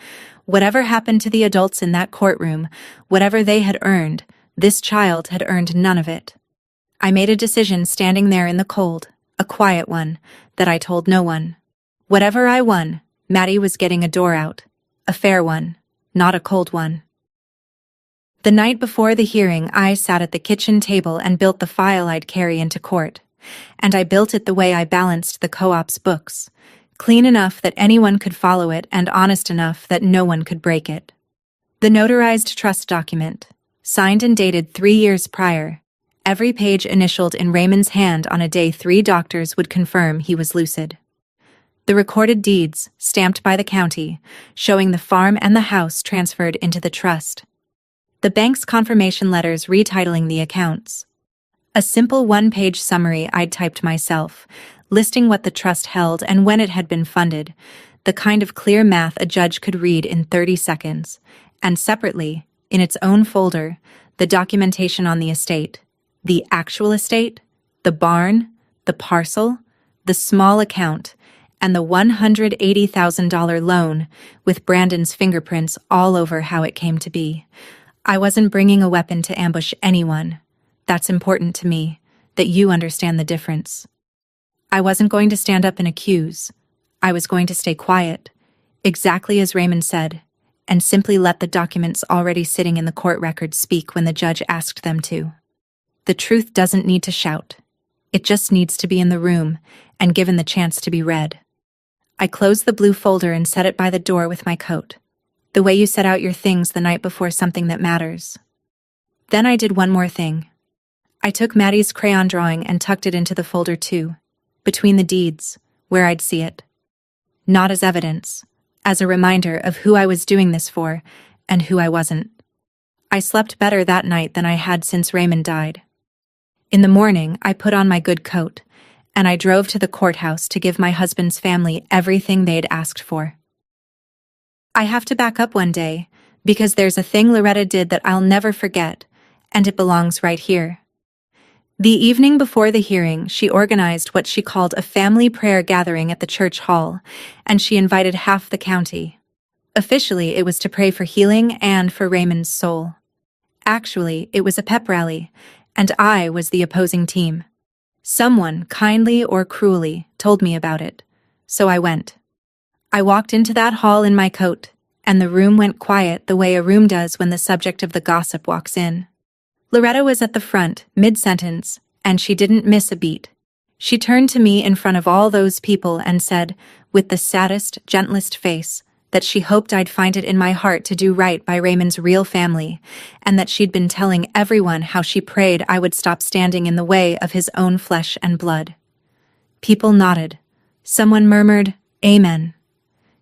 Whatever happened to the adults in that courtroom, whatever they had earned, this child had earned none of it. I made a decision standing there in the cold, a quiet one, that I told no one. Whatever I won, Maddie was getting a door out. A fair one, not a cold one. The night before the hearing, I sat at the kitchen table and built the file I'd carry into court. And I built it the way I balanced the co-op's books. Clean enough that anyone could follow it and honest enough that no one could break it. The notarized trust document, signed and dated 3 years prior, every page initialed in Raymond's hand on a day 3 doctors would confirm he was lucid. The recorded deeds, stamped by the county, showing the farm and the house transferred into the trust. The bank's confirmation letters retitling the accounts. A simple 1-page summary I'd typed myself, listing what the trust held and when it had been funded, the kind of clear math a judge could read in 30 seconds, and separately, in its own folder, the documentation on the estate, the actual estate, the barn, the parcel, the small account, and the $180,000 loan, with Brandon's fingerprints all over how it came to be. I wasn't bringing a weapon to ambush anyone. That's important to me, that you understand the difference. I wasn't going to stand up and accuse. I was going to stay quiet, exactly as Raymond said, and simply let the documents already sitting in the court record speak when the judge asked them to. The truth doesn't need to shout. It just needs to be in the room and given the chance to be read. I closed the blue folder and set it by the door with my coat, the way you set out your things the night before something that matters. Then I did one more thing. I took Maddie's crayon drawing and tucked it into the folder too, between the deeds, where I'd see it. Not as evidence, as a reminder of who I was doing this for and who I wasn't. I slept better that night than I had since Raymond died. In the morning, I put on my good coat, and I drove to the courthouse to give my husband's family everything they'd asked for. I have to back up one day, because there's a thing Loretta did that I'll never forget, and it belongs right here. The evening before the hearing, she organized what she called a family prayer gathering at the church hall, and she invited half the county. Officially, it was to pray for healing and for Raymond's soul. Actually, it was a pep rally, and I was the opposing team. Someone, kindly or cruelly, told me about it, so I went. I walked into that hall in my coat, and the room went quiet the way a room does when the subject of the gossip walks in. Loretta was at the front, mid-sentence, and she didn't miss a beat. She turned to me in front of all those people and said, with the saddest, gentlest face, that she hoped I'd find it in my heart to do right by Raymond's real family, and that she'd been telling everyone how she prayed I would stop standing in the way of his own flesh and blood. People nodded. Someone murmured, "Amen."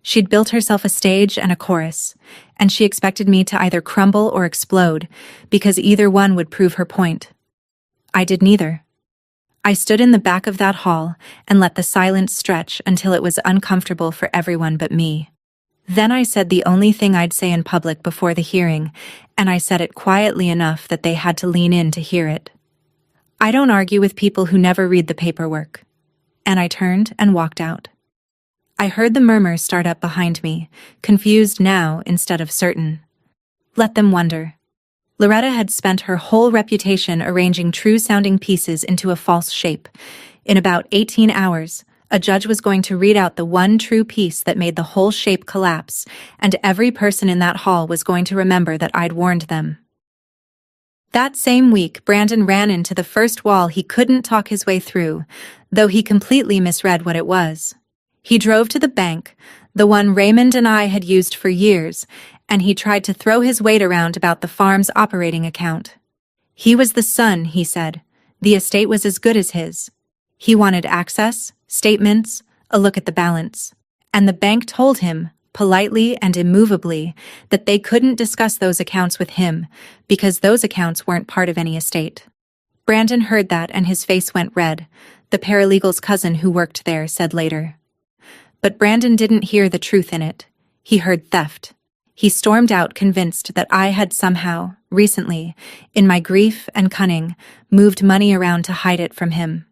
She'd built herself a stage and a chorus, and she expected me to either crumble or explode, because either one would prove her point. I did neither. I stood in the back of that hall and let the silence stretch until it was uncomfortable for everyone but me. Then I said the only thing I'd say in public before the hearing, and I said it quietly enough that they had to lean in to hear it. I don't argue with people who never read the paperwork. And I turned and walked out. I heard the murmur start up behind me, confused now instead of certain. Let them wonder. Loretta had spent her whole reputation arranging true-sounding pieces into a false shape. In about 18 hours, a judge was going to read out the one true piece that made the whole shape collapse, and every person in that hall was going to remember that I'd warned them. That same week, Brandon ran into the first wall he couldn't talk his way through, though he completely misread what it was. He drove to the bank, the one Raymond and I had used for years, and he tried to throw his weight around about the farm's operating account. He was the son, he said. The estate was as good as his. He wanted access, statements, a look at the balance. And the bank told him, politely and immovably, that they couldn't discuss those accounts with him, because those accounts weren't part of any estate. Brandon heard that and his face went red, the paralegal's cousin who worked there said later. But Brandon didn't hear the truth in it. He heard theft. He stormed out convinced that I had somehow, recently, in my grief and cunning, moved money around to hide it from him.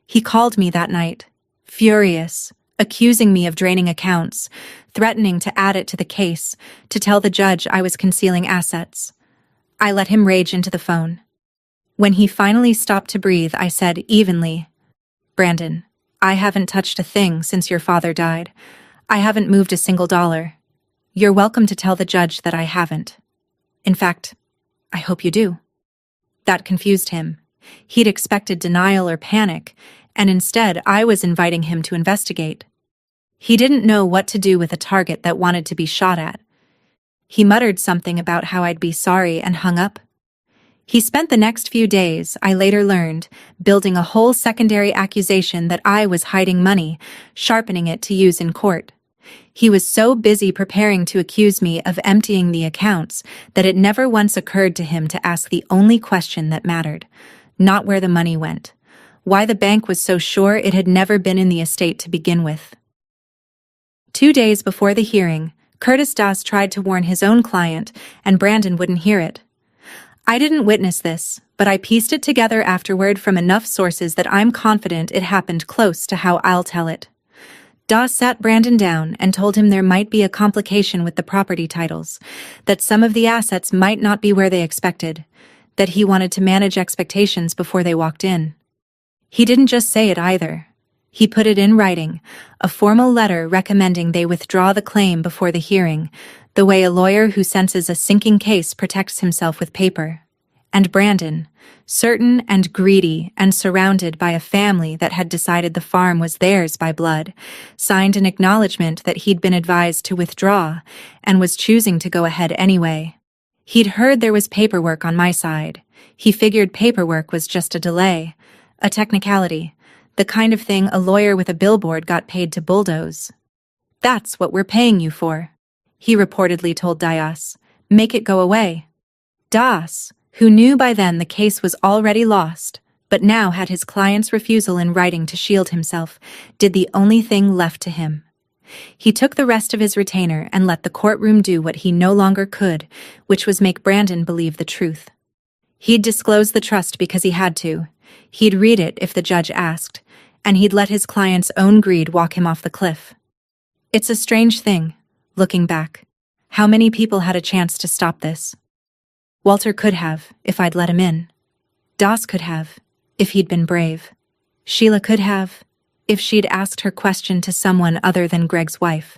He called me that night, furious, accusing me of draining accounts, threatening to add it to the case, to tell the judge I was concealing assets. I let him rage into the phone. When he finally stopped to breathe, I said evenly, "Brandon, I haven't touched a thing since your father died. I haven't moved a single dollar. You're welcome to tell the judge that I haven't. In fact, I hope you do." That confused him. He'd expected denial or panic, and instead I was inviting him to investigate. He didn't know what to do with a target that wanted to be shot at. He muttered something about how I'd be sorry and hung up. He spent the next few days, I later learned, building a whole secondary accusation that I was hiding money, sharpening it to use in court. He was so busy preparing to accuse me of emptying the accounts that it never once occurred to him to ask the only question that mattered, not where the money went, why the bank was so sure it had never been in the estate to begin with. 2 days before the hearing, Curtis Das tried to warn his own client, and Brandon wouldn't hear it. I didn't witness this, but I pieced it together afterward from enough sources that I'm confident it happened close to how I'll tell it. Das sat Brandon down and told him there might be a complication with the property titles, that some of the assets might not be where they expected, that he wanted to manage expectations before they walked in. He didn't just say it either. He put it in writing, a formal letter recommending they withdraw the claim before the hearing, the way a lawyer who senses a sinking case protects himself with paper. And Brandon, certain and greedy and surrounded by a family that had decided the farm was theirs by blood, signed an acknowledgement that he'd been advised to withdraw and was choosing to go ahead anyway. He'd heard there was paperwork on my side. He figured paperwork was just a delay, a technicality, the kind of thing a lawyer with a billboard got paid to bulldoze. "That's what we're paying you for," he reportedly told Das. "Make it go away." Das, who knew by then the case was already lost, but now had his client's refusal in writing to shield himself, did the only thing left to him. He took the rest of his retainer and let the courtroom do what he no longer could, which was make Brandon believe the truth. He'd disclose the trust because he had to. He'd read it if the judge asked, and he'd let his client's own greed walk him off the cliff. It's a strange thing, looking back. How many people had a chance to stop this? Walter could have, if I'd let him in. Das could have, if he'd been brave. Sheila could have, if she'd asked her question to someone other than Greg's wife.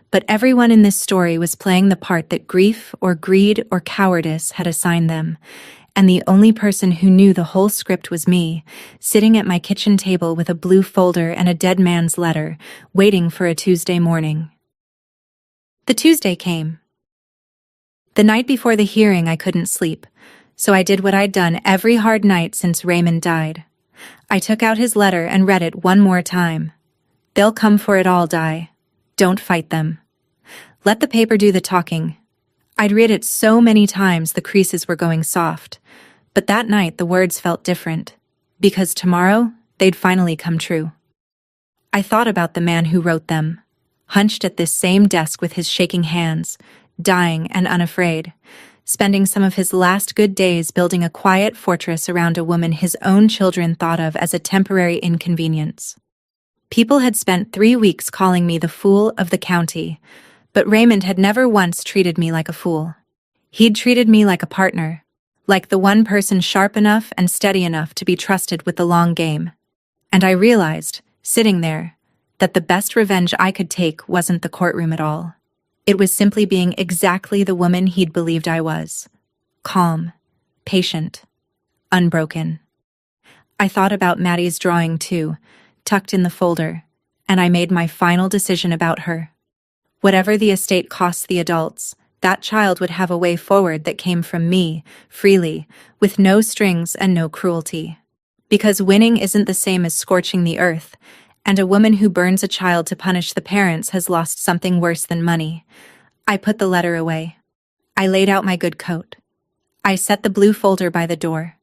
But everyone in this story was playing the part that grief or greed or cowardice had assigned them, and the only person who knew the whole script was me, sitting at my kitchen table with a blue folder and a dead man's letter, waiting for a Tuesday morning. The Tuesday came. The night before the hearing I couldn't sleep, so I did what I'd done every hard night since Raymond died. I took out his letter and read it one more time. "They'll come for it all, Di. Don't fight them. Let the paper do the talking." I'd read it so many times the creases were going soft, but that night the words felt different, because tomorrow they'd finally come true. I thought about the man who wrote them, hunched at this same desk with his shaking hands, dying and unafraid, spending some of his last good days building a quiet fortress around a woman his own children thought of as a temporary inconvenience. People had spent 3 weeks calling me the fool of the county, but Raymond had never once treated me like a fool. He'd treated me like a partner, like the one person sharp enough and steady enough to be trusted with the long game. And I realized, sitting there, that the best revenge I could take wasn't the courtroom at all. It was simply being exactly the woman he'd believed I was. Calm, patient, unbroken. I thought about Maddie's drawing too, tucked in the folder, and I made my final decision about her. Whatever the estate cost the adults, that child would have a way forward that came from me, freely, with no strings and no cruelty. Because winning isn't the same as scorching the earth, and a woman who burns a child to punish the parents has lost something worse than money. I put the letter away. I laid out my good coat. I set the blue folder by the door.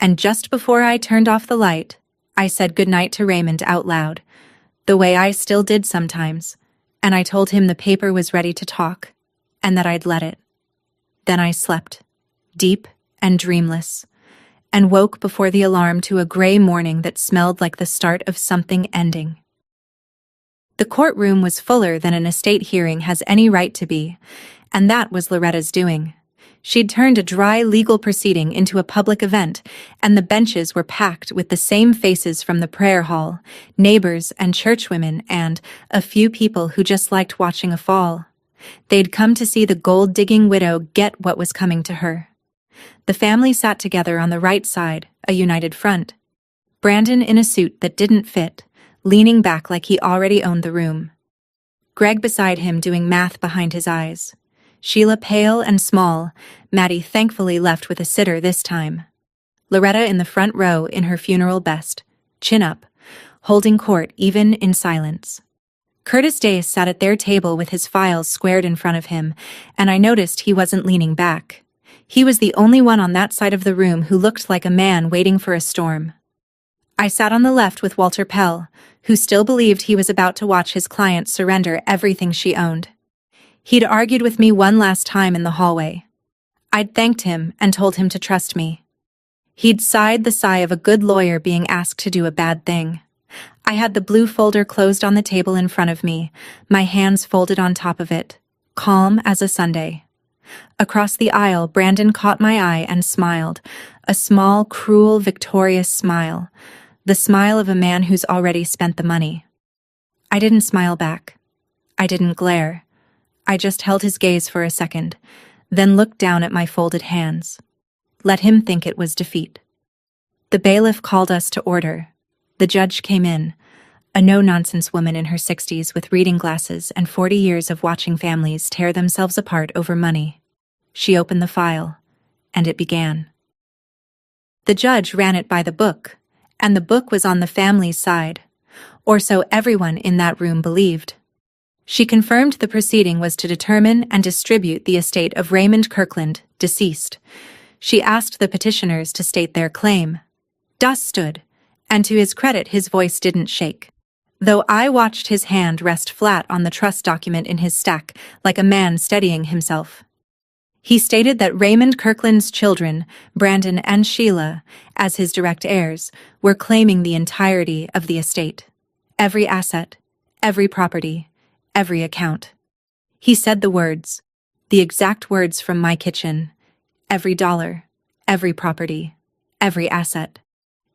And just before I turned off the light, I said goodnight to Raymond out loud, the way I still did sometimes, and I told him the paper was ready to talk, and that I'd let it. Then I slept, deep and dreamless, and woke before the alarm to a gray morning that smelled like the start of something ending. The courtroom was fuller than an estate hearing has any right to be, and that was Loretta's doing. She'd turned a dry legal proceeding into a public event, and the benches were packed with the same faces from the prayer hall, neighbors and churchwomen, and a few people who just liked watching a fall. They'd come to see the gold-digging widow get what was coming to her. The family sat together on the right side, a united front. Brandon in a suit that didn't fit, leaning back like he already owned the room. Greg beside him doing math behind his eyes. Sheila pale and small, Maddie thankfully left with a sitter this time. Loretta in the front row in her funeral best, chin up, holding court even in silence. Curtis Dace sat at their table with his files squared in front of him, and I noticed he wasn't leaning back. He was the only one on that side of the room who looked like a man waiting for a storm. I sat on the left with Walter Pell, who still believed he was about to watch his client surrender everything she owned. He'd argued with me one last time in the hallway. I'd thanked him and told him to trust me. He'd sighed the sigh of a good lawyer being asked to do a bad thing. I had the blue folder closed on the table in front of me, my hands folded on top of it, calm as a Sunday. Across the aisle, Brandon caught my eye and smiled, a small, cruel, victorious smile, the smile of a man who's already spent the money. I didn't smile back. I didn't glare. I just held his gaze for a second, then looked down at my folded hands. Let him think it was defeat. The bailiff called us to order. The judge came in, a no-nonsense woman in her 60s with reading glasses and 40 years of watching families tear themselves apart over money. She opened the file, and it began. The judge ran it by the book, and the book was on the family's side, or so everyone in that room believed. She confirmed the proceeding was to determine and distribute the estate of Raymond Kirkland, deceased. She asked the petitioners to state their claim. Das stood, and to his credit his voice didn't shake, though I watched his hand rest flat on the trust document in his stack like a man steadying himself. He stated that Raymond Kirkland's children, Brandon and Sheila, as his direct heirs, were claiming the entirety of the estate. Every asset, every property, every account. He said the exact words from my kitchen, every dollar, every property, every asset.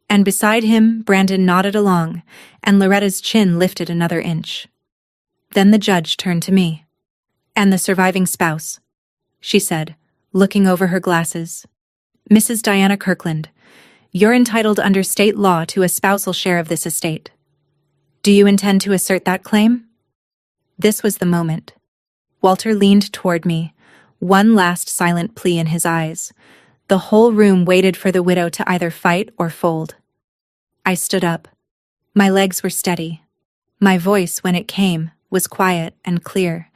And beside him, Brandon nodded along, and Loretta's chin lifted another inch. Then the judge turned to me. And the surviving spouse, she said, looking over her glasses. Mrs. Diana Kirkland, you're entitled under state law to a spousal share of this estate. Do you intend to assert that claim? This was the moment. Walter leaned toward me, one last silent plea in his eyes. The whole room waited for the widow to either fight or fold. I stood up. My legs were steady. My voice, when it came, was quiet and clear,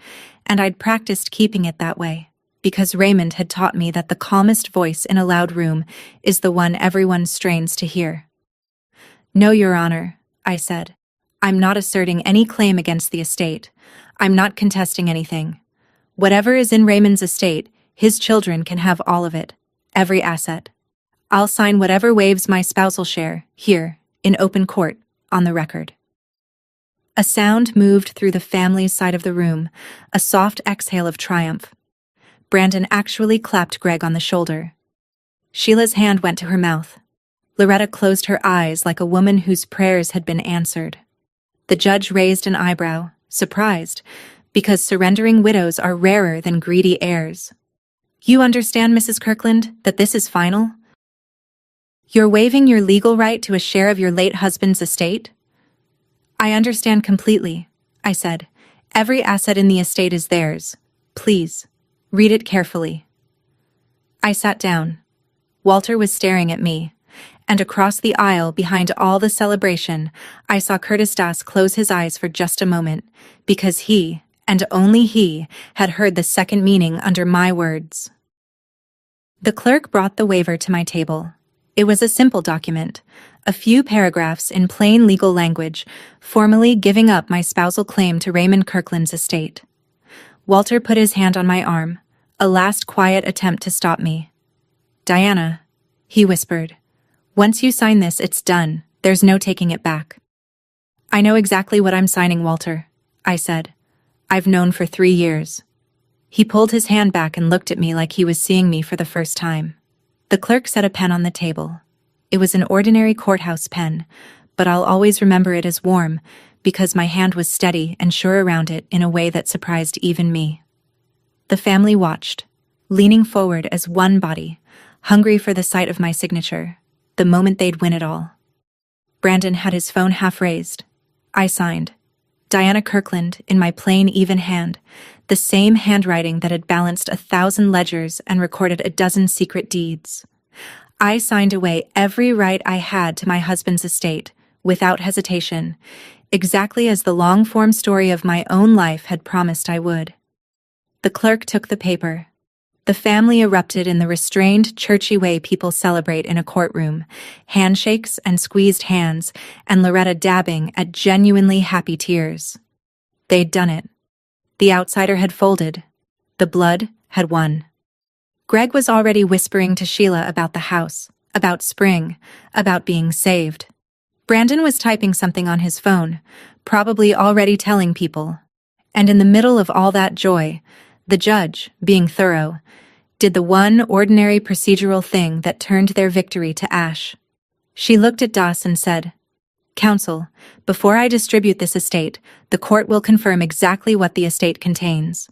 and I'd practiced keeping it that way, because Raymond had taught me that the calmest voice in a loud room is the one everyone strains to hear. No, Your Honor, I said. I'm not asserting any claim against the estate. I'm not contesting anything. Whatever is in Raymond's estate, his children can have all of it, every asset. I'll sign whatever waives my spousal share, here, in open court, on the record. A sound moved through the family's side of the room, a soft exhale of triumph. Brandon actually clapped Greg on the shoulder. Sheila's hand went to her mouth. Loretta closed her eyes like a woman whose prayers had been answered. The judge raised an eyebrow, surprised, because surrendering widows are rarer than greedy heirs. You understand, Mrs. Kirkland, that this is final? You're waiving your legal right to a share of your late husband's estate? I understand completely, I said. Every asset in the estate is theirs. Please, read it carefully. I sat down. Walter was staring at me, and across the aisle behind all the celebration, I saw Curtis Dace close his eyes for just a moment, because he, and only he, had heard the second meaning under my words. The clerk brought the waiver to my table. It was a simple document, a few paragraphs in plain legal language, formally giving up my spousal claim to Raymond Kirkland's estate. Walter put his hand on my arm, a last quiet attempt to stop me. Diana, he whispered, once you sign this, it's done. There's no taking it back. I know exactly what I'm signing, Walter, I said. "I've known for 3 years." He pulled his hand back and looked at me like he was seeing me for the first time. The clerk set a pen on the table. It was an ordinary courthouse pen, but I'll always remember it as warm because my hand was steady and sure around it in a way that surprised even me. The family watched, leaning forward as one body, hungry for the sight of my signature, the moment they'd win it all. Brandon had his phone half raised. I signed. Diana Kirkland in my plain, even hand, the same handwriting that had balanced 1,000 ledgers and recorded a dozen secret deeds. I signed away every right I had to my husband's estate, without hesitation, exactly as the long-form story of my own life had promised I would. The clerk took the paper. The family erupted in the restrained, churchy way people celebrate in a courtroom, handshakes and squeezed hands, and Loretta dabbing at genuinely happy tears. They'd done it. The outsider had folded. The blood had won. Greg was already whispering to Sheila about the house, about spring, about being saved. Brandon was typing something on his phone, probably already telling people. And in the middle of all that joy, the judge, being thorough, did the one ordinary procedural thing that turned their victory to ash. She looked at Das and said, "Counsel, before I distribute this estate, the court will confirm exactly what the estate contains.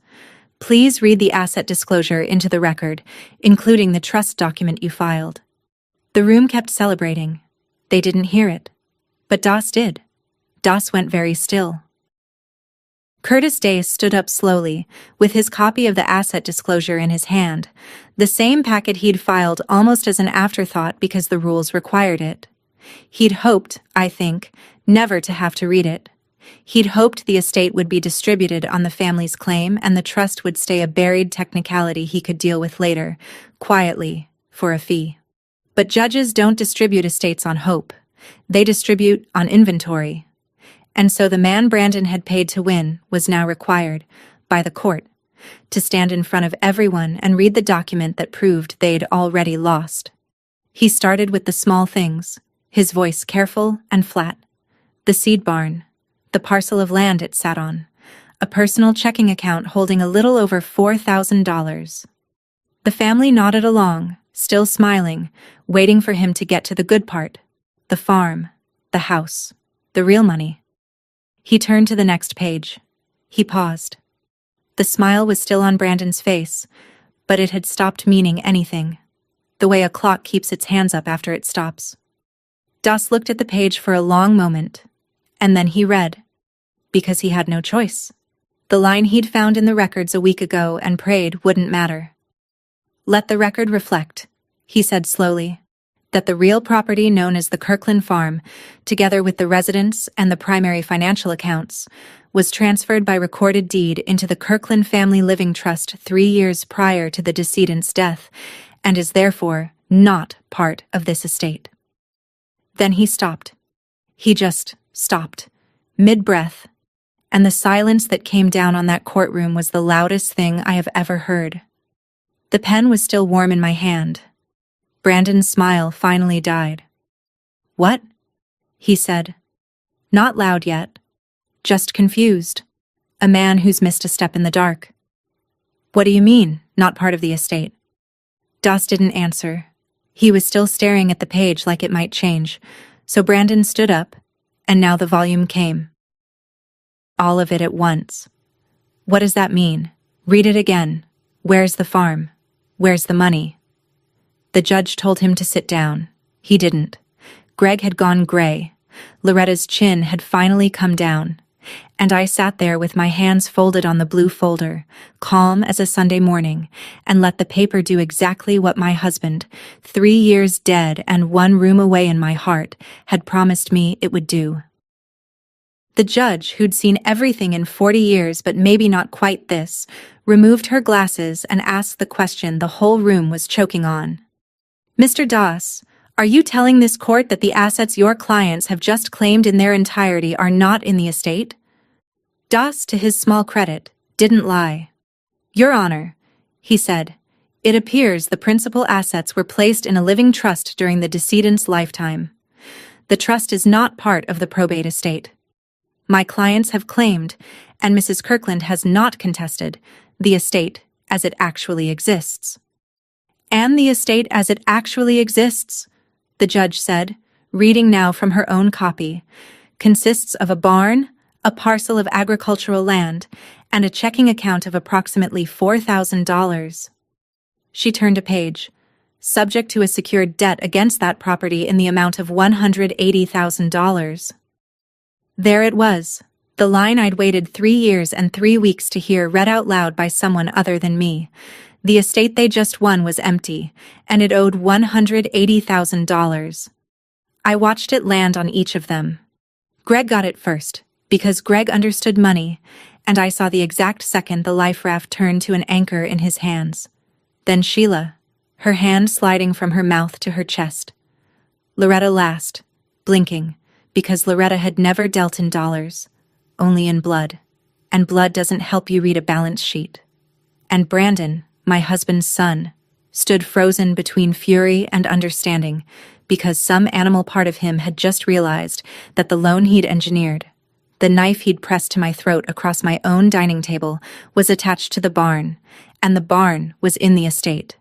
Please read the asset disclosure into the record, including the trust document you filed." The room kept celebrating. They didn't hear it. But Das did. Das went very still. Curtis Dace stood up slowly, with his copy of the asset disclosure in his hand, the same packet he'd filed almost as an afterthought because the rules required it. He'd hoped, I think, never to have to read it. He'd hoped the estate would be distributed on the family's claim and the trust would stay a buried technicality he could deal with later, quietly, for a fee. But judges don't distribute estates on hope. They distribute on inventory. And so the man Brandon had paid to win was now required, by the court, to stand in front of everyone and read the document that proved they'd already lost. He started with the small things, his voice careful and flat. The seed barn, the parcel of land it sat on, a personal checking account holding a little over $4,000. The family nodded along, still smiling, waiting for him to get to the good part, the farm, the house, the real money. He turned to the next page. He paused. The smile was still on Brandon's face, but it had stopped meaning anything, the way a clock keeps its hands up after it stops. Das looked at the page for a long moment, and then he read, because he had no choice. The line he'd found in the records a week ago and prayed wouldn't matter. "Let the record reflect," he said slowly, "that the real property known as the Kirkland Farm, together with the residence and the primary financial accounts, was transferred by recorded deed into the Kirkland Family Living Trust 3 years prior to the decedent's death, and is therefore not part of this estate." Then he stopped. He just stopped, mid-breath, and the silence that came down on that courtroom was the loudest thing I have ever heard. The pen was still warm in my hand. Brandon's smile finally died. "What?" he said. Not loud yet, just confused. A man who's missed a step in the dark. "What do you mean, not part of the estate?" Das didn't answer. He was still staring at the page like it might change, so Brandon stood up, and now the volume came. All of it at once. "What does that mean? Read it again. Where's the farm? Where's the money?" The judge told him to sit down. He didn't. Greg had gone gray. Loretta's chin had finally come down. And I sat there with my hands folded on the blue folder, calm as a Sunday morning, and let the paper do exactly what my husband, 3 years dead and 1 room away in my heart, had promised me it would do. The judge, who'd seen everything in 40 years but maybe not quite this, removed her glasses and asked the question the whole room was choking on. "Mr. Das, are you telling this court that the assets your clients have just claimed in their entirety are not in the estate?" Das, to his small credit, didn't lie. "Your Honor," he said, "it appears the principal assets were placed in a living trust during the decedent's lifetime. The trust is not part of the probate estate." My clients have claimed, and Mrs. Kirkland has not contested, the estate as it actually exists. And the estate as it actually exists, the judge said, reading now from her own copy, consists of a barn, a parcel of agricultural land, and a checking account of approximately $4,000. She turned a page, subject to a secured debt against that property in the amount of $180,000. There it was, the line I'd waited 3 years and 3 weeks to hear read out loud by someone other than me. The estate they just won was empty, and it owed $180,000. I watched it land on each of them. Greg got it first, because Greg understood money, and I saw the exact second the life raft turned to an anchor in his hands. Then Sheila, her hand sliding from her mouth to her chest. Loretta last, blinking, because Loretta had never dealt in dollars, only in blood, and blood doesn't help you read a balance sheet. And Brandon, my husband's son, stood frozen between fury and understanding, because some animal part of him had just realized that the loan he'd engineered, the knife he'd pressed to my throat across my own dining table, was attached to the barn, and the barn was in the estate.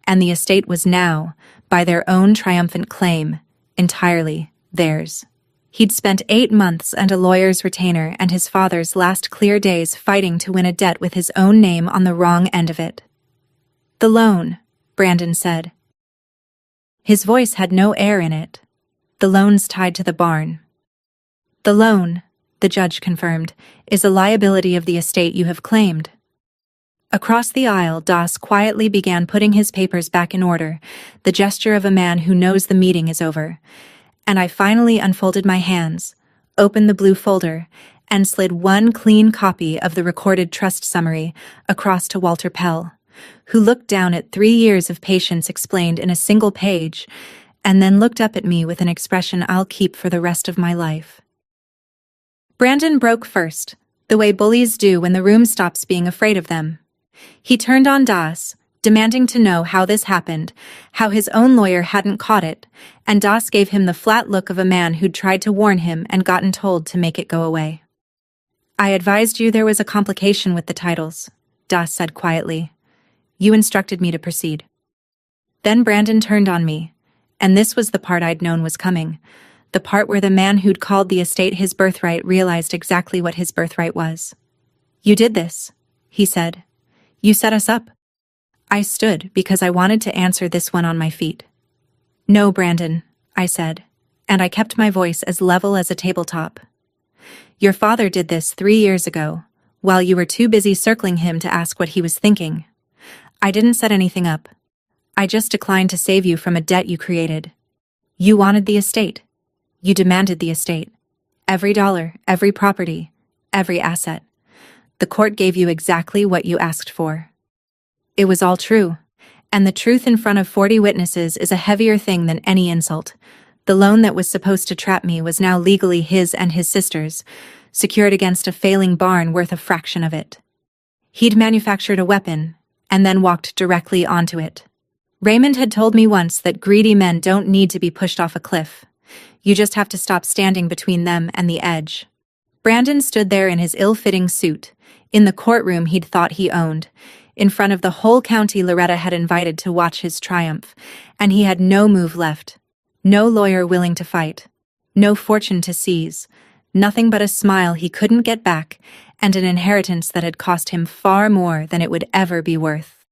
And the estate was now, by their own triumphant claim, entirely theirs. He'd spent 8 months and a lawyer's retainer and his father's last clear days fighting to win a debt with his own name on the wrong end of it. "The loan," Brandon said. His voice had no air in it. "The loan's tied to the barn." "The loan," the judge confirmed, "is a liability of the estate you have claimed." Across the aisle, Das quietly began putting his papers back in order, the gesture of a man who knows the meeting is over. And I finally unfolded my hands, opened the blue folder, and slid one clean copy of the recorded trust summary across to Walter Pell, who looked down at 3 years of patience explained in a single page, and then looked up at me with an expression I'll keep for the rest of my life. Brandon broke first, the way bullies do when the room stops being afraid of them. He turned on Das, demanding to know how this happened, how his own lawyer hadn't caught it, and Das gave him the flat look of a man who'd tried to warn him and gotten told to make it go away. "I advised you there was a complication with the titles," Das said quietly. "You instructed me to proceed." Then Brandon turned on me, and this was the part I'd known was coming, the part where the man who'd called the estate his birthright realized exactly what his birthright was. "You did this," he said. "You set us up." I stood because I wanted to answer this one on my feet. "No, Brandon," I said, and I kept my voice as level as a tabletop. "Your father did this 3 years ago, while you were too busy circling him to ask what he was thinking. I didn't set anything up. I just declined to save you from a debt you created. You wanted the estate. You demanded the estate. Every dollar, every property, every asset. The court gave you exactly what you asked for. It was all true, and the truth in front of 40 witnesses is a heavier thing than any insult. The loan that was supposed to trap me was now legally his and his sister's, secured against a failing barn worth a fraction of it. He'd manufactured a weapon, and then walked directly onto it. Raymond had told me once that greedy men don't need to be pushed off a cliff. You just have to stop standing between them and the edge. Brandon stood there in his ill-fitting suit, in the courtroom he'd thought he owned, in front of the whole county Loretta had invited to watch his triumph, and he had no move left, no lawyer willing to fight, no fortune to seize, nothing but a smile he couldn't get back, and an inheritance that had cost him far more than it would ever be worth.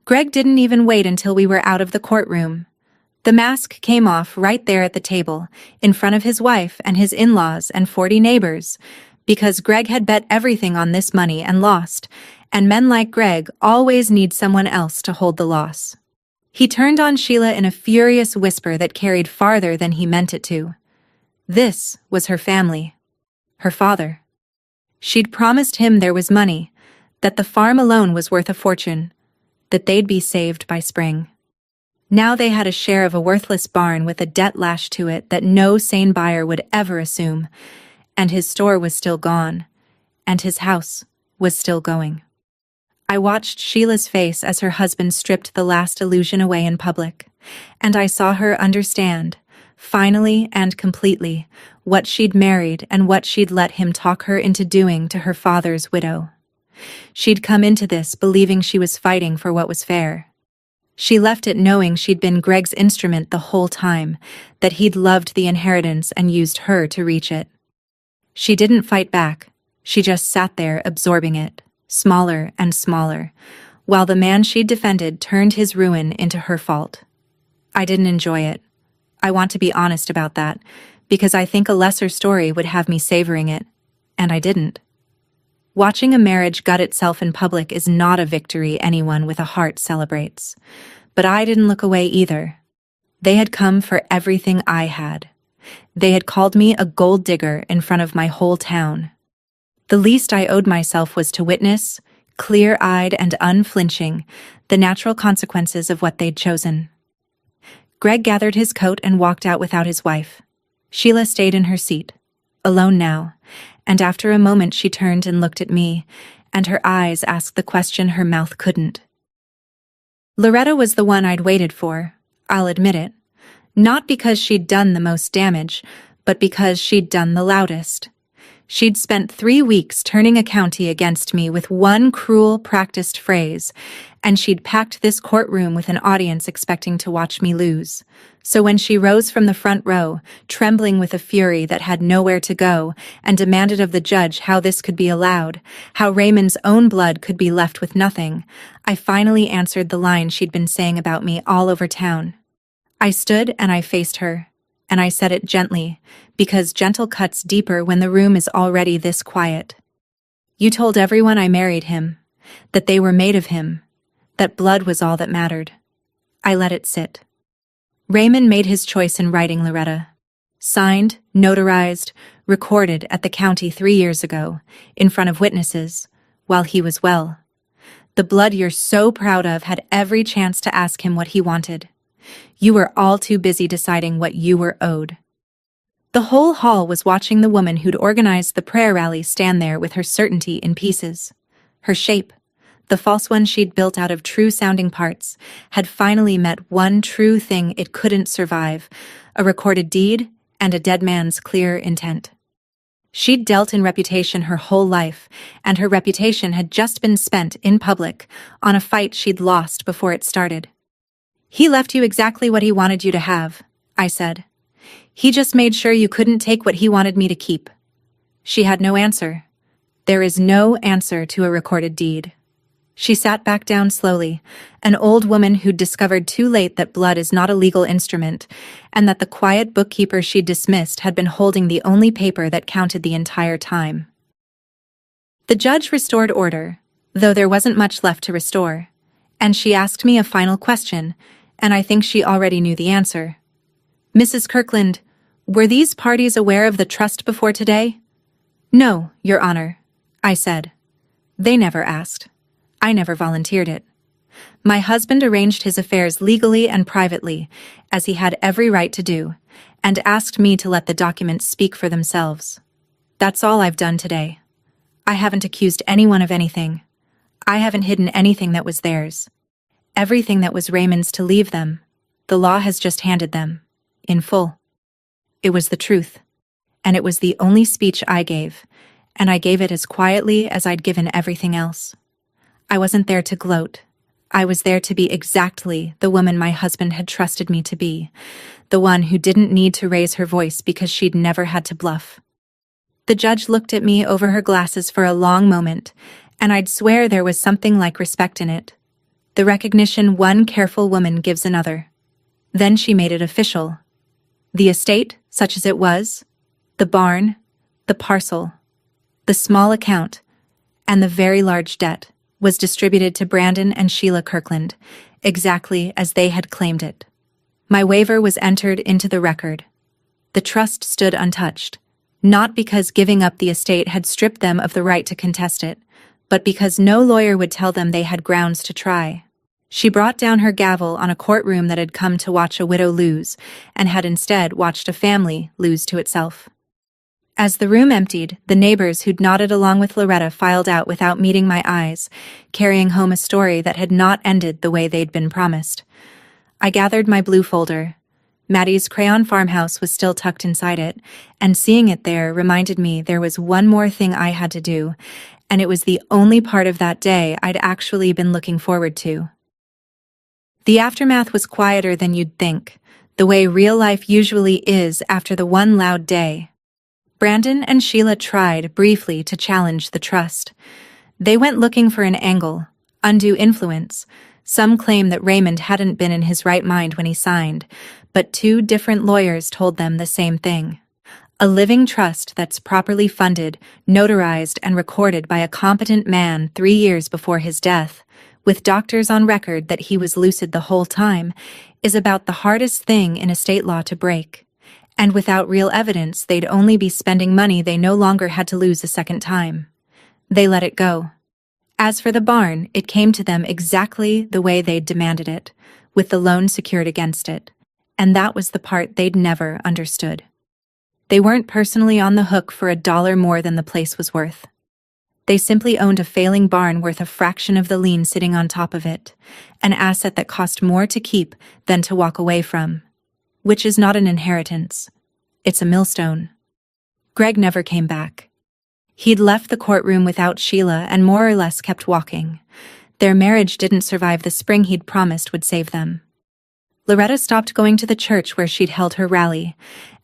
Greg didn't even wait until we were out of the courtroom. The mask came off right there at the table, in front of his wife and his in-laws and 40 neighbors, because Greg had bet everything on this money and lost, and men like Greg always need someone else to hold the loss. He turned on Sheila in a furious whisper that carried farther than he meant it to. This was her family. Her father. She'd promised him there was money, that the farm alone was worth a fortune, that they'd be saved by spring. Now they had a share of a worthless barn with a debt lashed to it that no sane buyer would ever assume, and his store was still gone, and his house was still going. I watched Sheila's face as her husband stripped the last illusion away in public, and I saw her understand, Finally and completely, what she'd married and what she'd let him talk her into doing to her father's widow. She'd come into this believing she was fighting for what was fair. She left it knowing she'd been Greg's instrument the whole time, that he'd loved the inheritance and used her to reach it. She didn't fight back. She just sat there absorbing it, smaller and smaller, while the man she'd defended turned his ruin into her fault. I didn't enjoy it. I want to be honest about that, because I think a lesser story would have me savoring it, and I didn't. Watching a marriage gut itself in public is not a victory anyone with a heart celebrates. But I didn't look away either. They had come for everything I had. They had called me a gold digger in front of my whole town. The least I owed myself was to witness, clear-eyed and unflinching, the natural consequences of what they'd chosen. Greg gathered his coat and walked out without his wife. Sheila stayed in her seat, alone now, and after a moment she turned and looked at me, and her eyes asked the question her mouth couldn't. Loretta was the one I'd waited for, I'll admit it. Not because she'd done the most damage, but because she'd done the loudest. She'd spent 3 weeks turning a county against me with one cruel, practiced phrase, and she'd packed this courtroom with an audience expecting to watch me lose. So when she rose from the front row, trembling with a fury that had nowhere to go, and demanded of the judge how this could be allowed, how Raymond's own blood could be left with nothing, I finally answered the line she'd been saying about me all over town. I stood and I faced her, and I said it gently, because gentle cuts deeper when the room is already this quiet. You told everyone I married him, that they were made of him, that blood was all that mattered. I let it sit. Raymond made his choice in writing, Loretta. Signed, notarized, recorded at the county 3 years ago, in front of witnesses, while he was well. The blood you're so proud of had every chance to ask him what he wanted. You were all too busy deciding what you were owed. The whole hall was watching the woman who'd organized the prayer rally stand there with her certainty in pieces. Her shape, the false one she'd built out of true-sounding parts, had finally met one true thing it couldn't survive, a recorded deed and a dead man's clear intent. She'd dealt in reputation her whole life, and her reputation had just been spent in public on a fight she'd lost before it started. He left you exactly what he wanted you to have, I said. He just made sure you couldn't take what he wanted me to keep. She had no answer. There is no answer to a recorded deed. She sat back down slowly, an old woman who'd discovered too late that blood is not a legal instrument, and that the quiet bookkeeper she'd dismissed had been holding the only paper that counted the entire time. The judge restored order, though there wasn't much left to restore, and she asked me a final question, and I think she already knew the answer. Mrs. Kirkland, were these parties aware of the trust before today? No, Your Honor, I said. They never asked. I never volunteered it. My husband arranged his affairs legally and privately, as he had every right to do, and asked me to let the documents speak for themselves. That's all I've done today. I haven't accused anyone of anything. I haven't hidden anything that was theirs. Everything that was Raymond's to leave them, the law has just handed them, in full. It was the truth, and it was the only speech I gave, and I gave it as quietly as I'd given everything else. I wasn't there to gloat. I was there to be exactly the woman my husband had trusted me to be, the one who didn't need to raise her voice because she'd never had to bluff. The judge looked at me over her glasses for a long moment, and I'd swear there was something like respect in it, the recognition one careful woman gives another. Then she made it official. The estate, such as it was, the barn, the parcel, the small account, and the very large debt, was distributed to Brandon and Sheila Kirkland, exactly as they had claimed it. My waiver was entered into the record. The trust stood untouched, not because giving up the estate had stripped them of the right to contest it, but because no lawyer would tell them they had grounds to try. She brought down her gavel on a courtroom that had come to watch a widow lose, and had instead watched a family lose to itself. As the room emptied, the neighbors who'd nodded along with Loretta filed out without meeting my eyes, carrying home a story that had not ended the way they'd been promised. I gathered my blue folder. Maddie's crayon farmhouse was still tucked inside it, and seeing it there reminded me there was one more thing I had to do, and it was the only part of that day I'd actually been looking forward to. The aftermath was quieter than you'd think, the way real life usually is after the one loud day. Brandon and Sheila tried, briefly, to challenge the trust. They went looking for an angle, undue influence. Some claim that Raymond hadn't been in his right mind when he signed, but two different lawyers told them the same thing. A living trust that's properly funded, notarized, and recorded by a competent man 3 years before his death, with doctors on record that he was lucid the whole time, is about the hardest thing in estate law to break. And without real evidence, they'd only be spending money they no longer had to lose a second time. They let it go. As for the barn, it came to them exactly the way they'd demanded it, with the loan secured against it. And that was the part they'd never understood. They weren't personally on the hook for $1 more than the place was worth. They simply owned a failing barn worth a fraction of the lien sitting on top of it, an asset that cost more to keep than to walk away from. Which is not an inheritance. It's a millstone. Greg never came back. He'd left the courtroom without Sheila and more or less kept walking. Their marriage didn't survive the spring he'd promised would save them. Loretta stopped going to the church where she'd held her rally,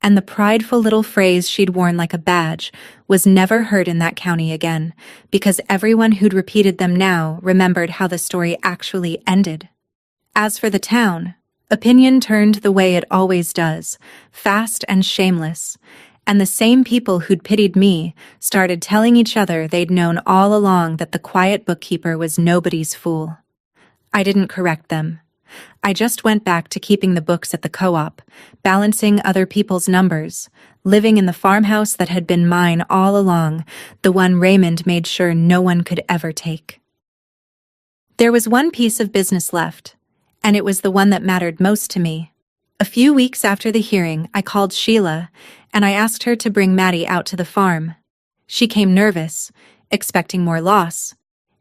and the prideful little phrase she'd worn like a badge was never heard in that county again, because everyone who'd repeated them now remembered how the story actually ended. As for the town, opinion turned the way it always does, fast and shameless, and the same people who'd pitied me started telling each other they'd known all along that the quiet bookkeeper was nobody's fool. I didn't correct them. I just went back to keeping the books at the co-op, balancing other people's numbers, living in the farmhouse that had been mine all along, the one Raymond made sure no one could ever take. There was one piece of business left, and it was the one that mattered most to me. A few weeks after the hearing, I called Sheila, and I asked her to bring Maddie out to the farm. She came nervous, expecting more loss.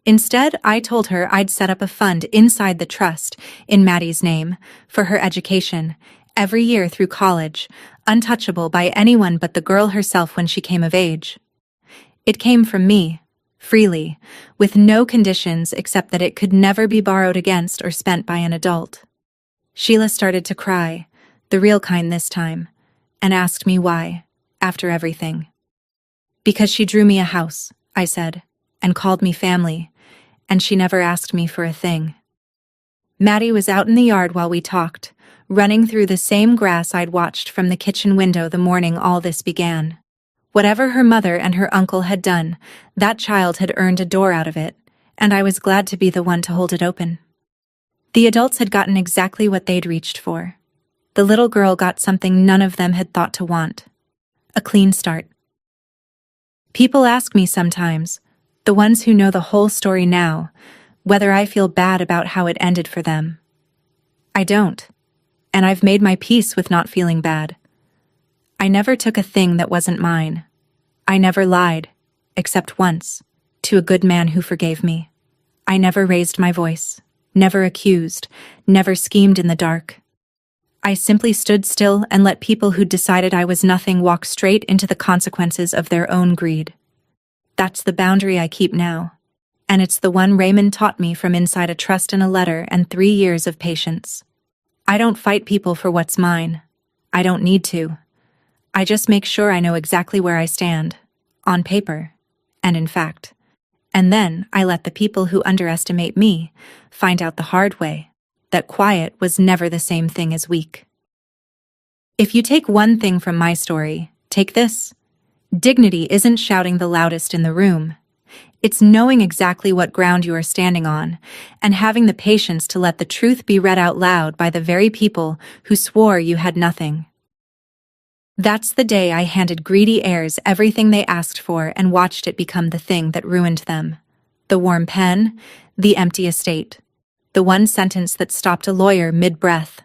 Instead, I told her I'd set up a fund inside the trust, in Maddie's name, for her education, every year through college, untouchable by anyone but the girl herself when she came of age. It came from me, freely, with no conditions except that it could never be borrowed against or spent by an adult. Sheila started to cry, the real kind this time, and asked me why, after everything. Because she drew me a house, I said, and called me family, and she never asked me for a thing. Maddie was out in the yard while we talked, running through the same grass I'd watched from the kitchen window the morning all this began. Whatever her mother and her uncle had done, that child had earned a door out of it, and I was glad to be the one to hold it open. The adults had gotten exactly what they'd reached for. The little girl got something none of them had thought to want. A clean start. People ask me sometimes, the ones who know the whole story now, whether I feel bad about how it ended for them. I don't, and I've made my peace with not feeling bad. I never took a thing that wasn't mine. I never lied, except once, to a good man who forgave me. I never raised my voice, never accused, never schemed in the dark. I simply stood still and let people who decided I was nothing walk straight into the consequences of their own greed. That's the boundary I keep now, and it's the one Raymond taught me from inside a trust and a letter and 3 years of patience. I don't fight people for what's mine. I don't need to. I just make sure I know exactly where I stand, on paper, and in fact. And then I let the people who underestimate me find out the hard way, that quiet was never the same thing as weak. If you take one thing from my story, take this. Dignity isn't shouting the loudest in the room. It's knowing exactly what ground you are standing on, and having the patience to let the truth be read out loud by the very people who swore you had nothing. That's the day I handed greedy heirs everything they asked for and watched it become the thing that ruined them. The warm pen, the empty estate. The one sentence that stopped a lawyer mid-breath.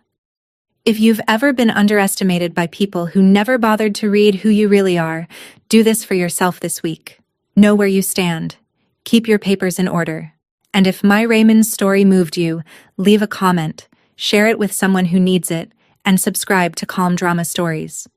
If you've ever been underestimated by people who never bothered to read who you really are, do this for yourself this week. Know where you stand. Keep your papers in order. And if my Raymond's story moved you, leave a comment, share it with someone who needs it, and subscribe to Calm Drama Stories.